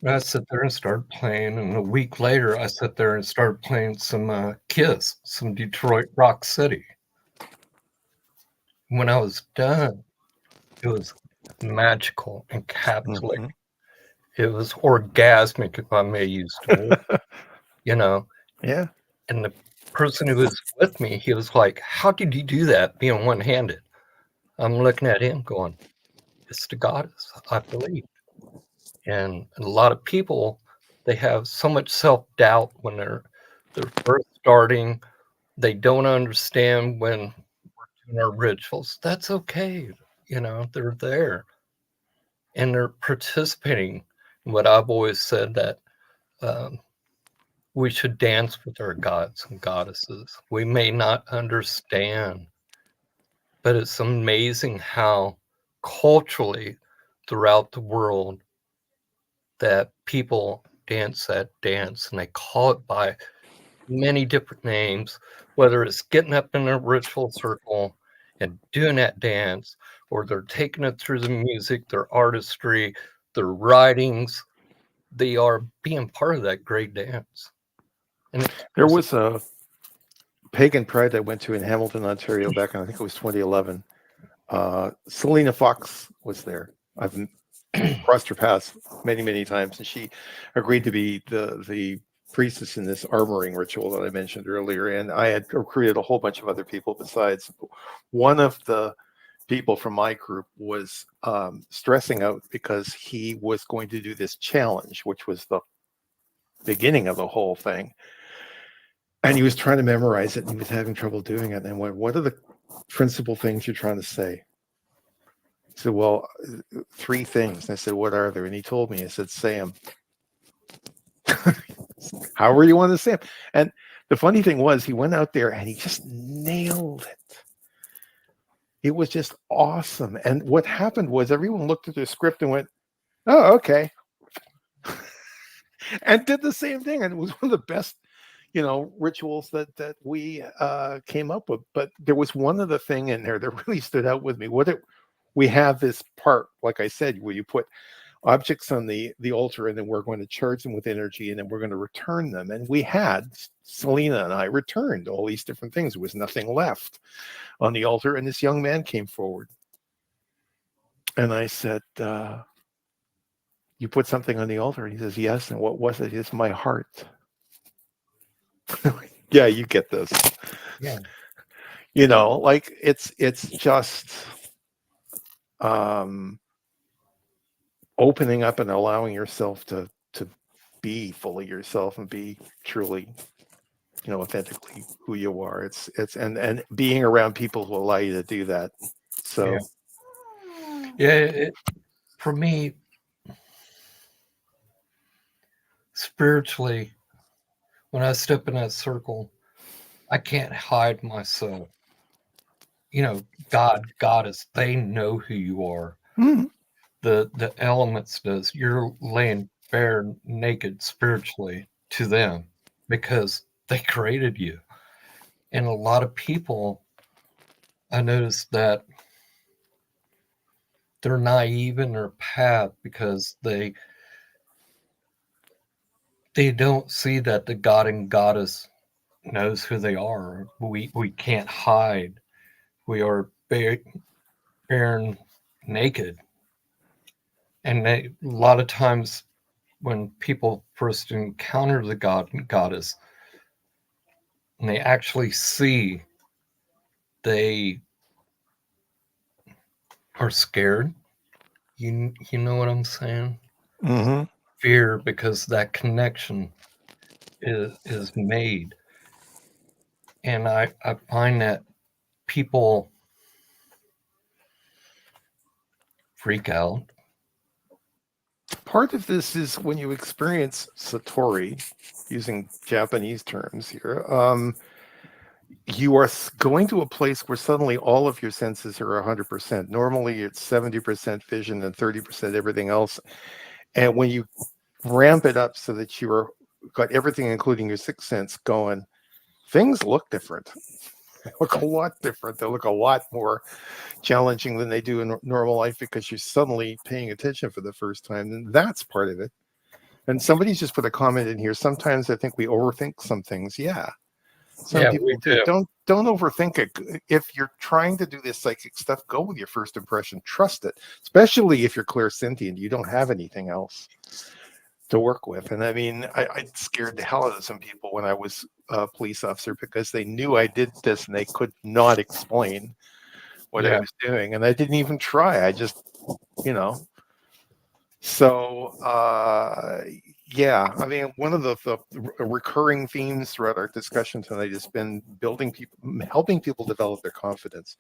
And I sat there and started playing, and a week later, I sat there and started playing some Kiss, some Detroit Rock City. When I was done, it was magical and captivating. Mm-hmm. It was orgasmic, if I may use the word, Yeah. And the person who was with me, he was like, how did you do that being one-handed? I'm looking at him going, it's the goddess, I believe. And a lot of people, they have so much self-doubt when they're first starting. They don't understand when we're doing our rituals. That's okay. They're there. And they're participating in what I've always said, that we should dance with our gods and goddesses. We may not understand, but it's amazing how culturally throughout the world that people dance that dance, and they call it by many different names, whether it's getting up in a ritual circle and doing that dance, or they're taking it through the music, their artistry, their writings. They are being part of that great dance. And There was a pagan pride I went to in Hamilton, Ontario back in, I think it was 2011. Selena Fox was there. I've crossed her paths many, many times, and she agreed to be the priestess in this armoring ritual that I mentioned earlier. And I had recruited a whole bunch of other people besides. One of the people from my group was stressing out because he was going to do this challenge, which was the beginning of the whole thing. And he was trying to memorize it, and he was having trouble doing it. And I went, what are the principal things you're trying to say? He said, well, 3 things. And I said, what are they? And he told me. I said, say them. However you want to say them. And the funny thing was, he went out there and he just nailed it. It was just awesome. And what happened was everyone looked at their script and went, oh, okay. And did the same thing. And it was one of the best, rituals that we came up with. But there was one other thing in there that really stood out with me. We have this part, like I said, where you put objects on the altar, and then we're going to charge them with energy, and then we're going to return them. And we had, Selena and I returned all these different things. There was nothing left on the altar. And this young man came forward. And I said, you put something on the altar? And he says, yes. And what was it? It's my heart. Yeah, you get this. yeah. Like it's just opening up and allowing yourself to be fully yourself and be truly, authentically who you are. It's and being around people who allow you to do that. So For me, spiritually, when I step in that circle, I can't hide myself. God, goddess, they know who you are. Mm-hmm. The elements does. You're laying bare naked spiritually to them because they created you. And a lot of people, I noticed that they're naive in their path because they don't see that the god and goddess knows who they are. We can't hide. We are bare naked. And a lot of times when people first encounter the god and goddess, and they actually see, they are scared. You know what I'm saying? Mm-hmm. Fear, because that connection is made. And I find that people freak out. Part of this is when you experience Satori, using Japanese terms here, you are going to a place where suddenly all of your senses are 100%. Normally it's 70% vision and 30% everything else. And when you ramp it up so that you're got everything, including your sixth sense, going, things look different. They look a lot different. They look a lot more challenging than they do in normal life because you're suddenly paying attention for the first time. And that's part of it. And somebody's just put a comment in here. Sometimes I think we overthink some things. Yeah. Some people do. Don't overthink it. If you're trying to do this psychic stuff, go with your first impression. Trust it, especially if you're clairsentient. You don't have anything else to work with. And I mean, I scared the hell out of some people when I was a police officer because they knew I did this and they could not explain what I was doing. And I didn't even try. I just, So, yeah, I mean, one of the recurring themes throughout our discussion tonight has been helping people develop their confidence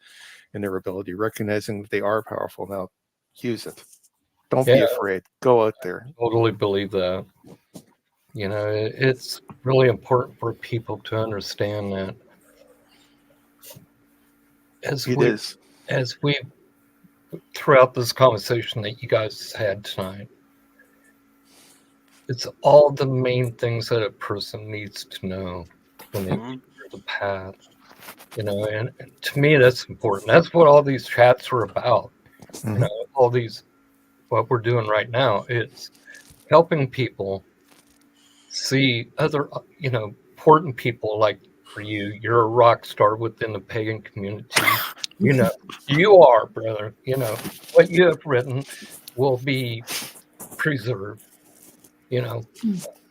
in their ability, recognizing that they are powerful. Now, use it. Don't be afraid. Go out there. I totally believe that. It's really important for people to understand that as we throughout this conversation that you guys had tonight, it's all the main things that a person needs to know when they enter the path. And to me, that's important. That's what all these chats are about. All these, what we're doing right now is helping people see other, important people like for you. You're a rock star within the pagan community. You are, brother. What you have written will be preserved.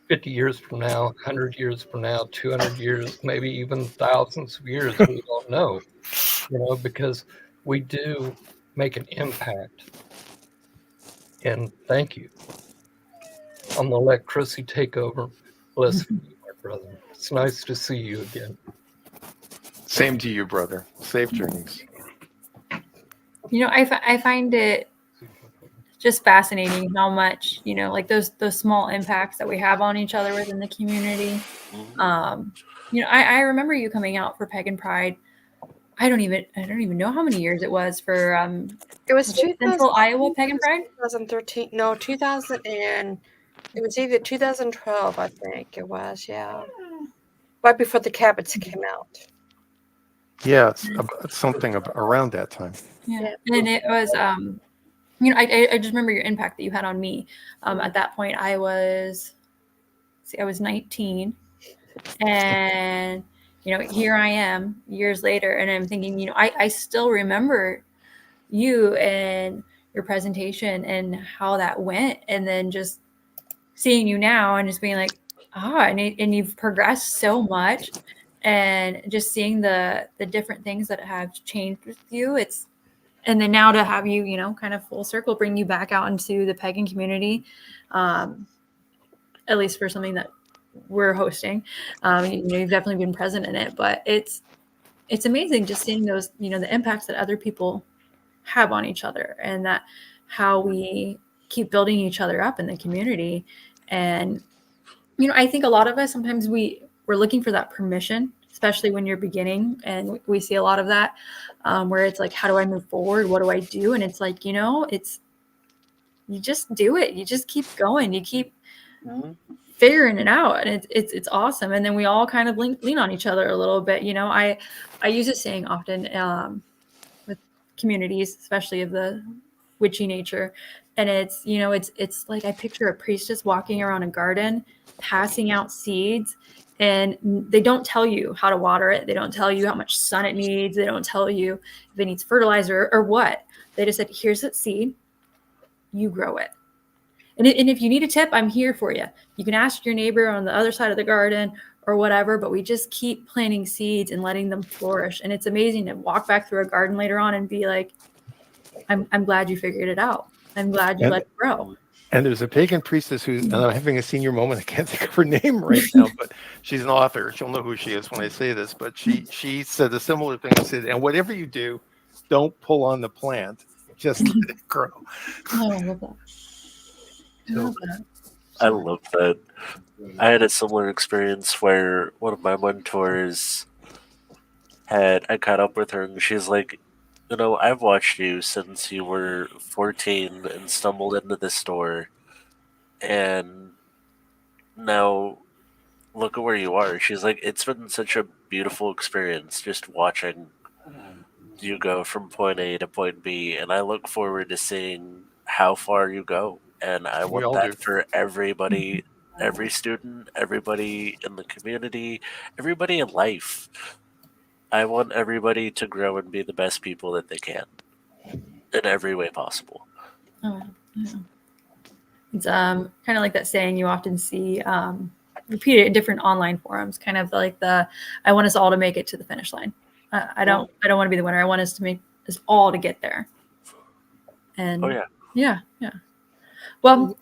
50 years from now, 100 years from now, 200 years, maybe even thousands of years, we don't know, because we do make an impact. And thank you. I'm going to let Chrissy take over. Bless you, my brother. It's nice to see you again. Same to you, brother. Safe journeys. I find it just fascinating how much, like those small impacts that we have on each other within the community. I remember you coming out for Pagan Pride. I don't even know how many years it was for it was Central Iowa Pagan Pride. 2013. No, 2000 and it was either 2012, I think it was. Yeah, right before the Cabins came out. Yeah, it's something around that time. Yeah. And it was I just remember your impact that you had on me. At that point, I was 19, and here I am years later, and I'm thinking, I still remember you and your presentation and how that went, and then just seeing you now and just being like, and you've progressed so much, and just seeing the different things that have changed with you. And then now to have you, kind of full circle, bring you back out into the pagan community, at least for something that we're hosting. You've definitely been present in it, but it's amazing just seeing those, the impacts that other people have on each other, and that how we keep building each other up in the community. And, I think a lot of us, sometimes we're looking for that permission, especially when you're beginning. And we see a lot of that where it's like, how do I move forward? What do I do? And it's like, you just do it. You just keep going. You keep figuring it out. And it's awesome. And then we all kind of lean on each other a little bit. I use a saying often with communities, especially of the witchy nature. And it's, it's like I picture a priestess walking around a garden, passing out seeds, and they don't tell you how to water it. They don't tell you how much sun it needs. They don't tell you if it needs fertilizer or what. They just said, here's that seed, you grow it. And if you need a tip, I'm here for you. You can ask your neighbor on the other side of the garden or whatever, but we just keep planting seeds and letting them flourish. And it's amazing to walk back through a garden later on and be like, I'm glad you figured it out. I'm glad you let it grow. And there's a pagan priestess who's, and I'm having a senior moment. I can't think of her name right now, but she's an author. She'll know who she is when I say this. But she said a similar thing. She said, and whatever you do, don't pull on the plant. Just let it grow. Oh, I love that. I love that. I had a similar experience where one of my mentors I caught up with her, and she's like, I've watched you since you were 14 and stumbled into this store, and now look at where you are. She's like, it's been such a beautiful experience just watching you go from point A to point B, and I look forward to seeing how far you go. And I want that for everybody, every student, everybody in the community, everybody in life. I want everybody to grow and be the best people that they can in every way possible. Oh, yeah. It's kind of like that saying you often see repeated in different online forums, kind of like I want us all to make it to the finish line. I don't want to be the winner. I want us to make us all to get there. And yeah. Well,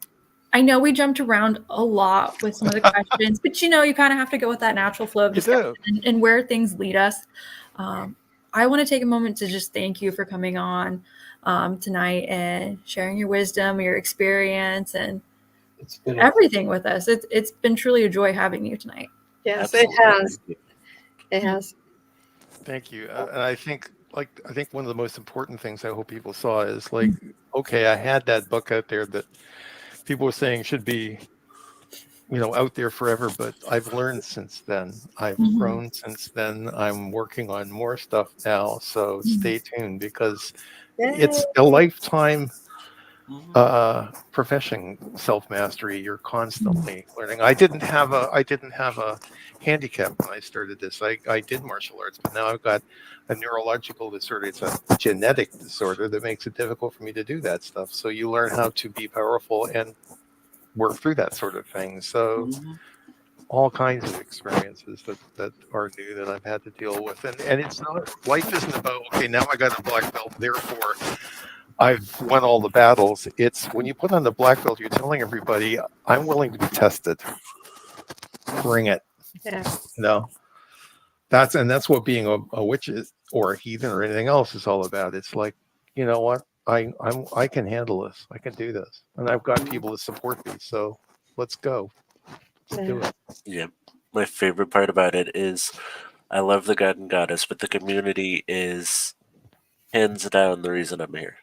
I know we jumped around a lot with some of the questions, but you kind of have to go with that natural flow of discussion and where things lead us. I want to take a moment to just thank you for coming on tonight and sharing your wisdom, your experience, and It's been everything with us. It's been truly a joy having you tonight. Yes, Absolutely. it has. It has. Thank you. And I think one of the most important things I hope people saw is like, okay, I had that book out there that people were saying should be, out there forever, but I've learned since then. I've grown since then. I'm working on more stuff now. So stay tuned, because it's a lifetime profession, self-mastery. You're constantly learning. I didn't have a handicap when I started this. I did martial arts, but now I've got a neurological disorder. It's a genetic disorder that makes it difficult for me to do that stuff. So you learn how to be powerful and work through that sort of thing. So all kinds of experiences that are new that I've had to deal with. And it's not, life isn't about, okay, now I got a black belt, therefore I've won all the battles. It's when you put on the black belt, you're telling everybody, I'm willing to be tested. Bring it. Yeah. That's what being a witch is, or a heathen or anything else is all about. It's like, you know what? I can handle this. I can do this. And I've got people to support me. So let's go. Let's do it. Yeah. My favorite part about it is I love the god and goddess, but the community is hands down the reason I'm here.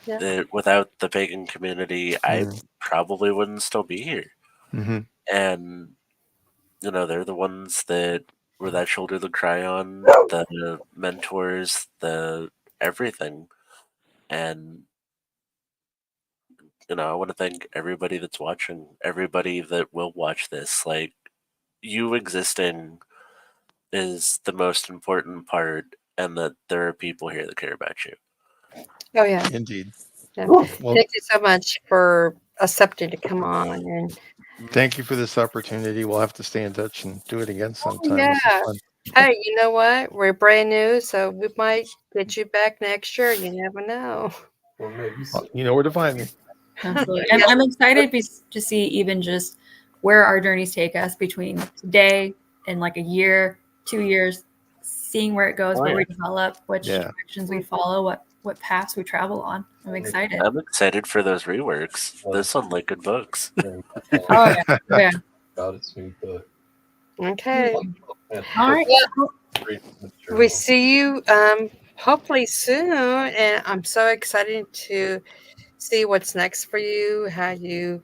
Yeah. Without the pagan community, I probably wouldn't still be here. And, they're the ones that were that shoulder to cry on, the mentors, the everything. And, I want to thank everybody that's watching, everybody that will watch this. Like, you existing is the most important part, and that there are people here that care about you. Oh, yeah. Indeed. Yeah. Well, Thank you so much for accepting to come on. And thank you for this opportunity. We'll have to stay in touch and do it again sometime. yeah. This is fun. Hey, you know what? We're brand new, so we might get you back next year. You never know. Or maybe Well, you know where to find me. Absolutely. I'm excited to see even just where our journeys take us between today and like a year, 2 years, seeing where it goes, where we develop, which directions we follow, what paths we travel on. I'm excited. I'm excited for those reworks. Those sound like good books. Oh yeah. About its new book. Okay. All right. We see you hopefully soon, and I'm so excited to see what's next for you, how how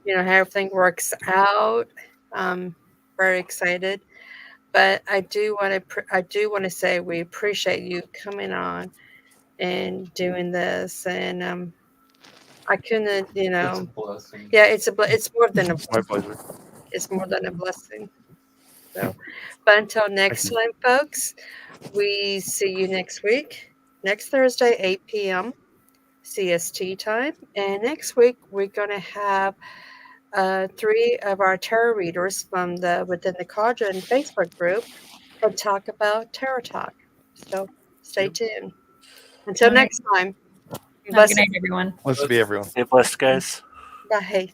everything works out. Very excited. But I do want to say we appreciate you coming on and doing this, and I couldn't, It's a blessing. yeah, it's more than a It's my pleasure. it's more than a blessing. So, but until next time, folks, we see you next week, next Thursday, 8 p.m. CST time, and next week we're going to have 3 of our tarot readers from the Within the Cauldron Facebook group and talk about tarot talk. So stay tuned. Until next time. Have a good night, everyone. Let's be everyone. Stay blessed, guys. Bye.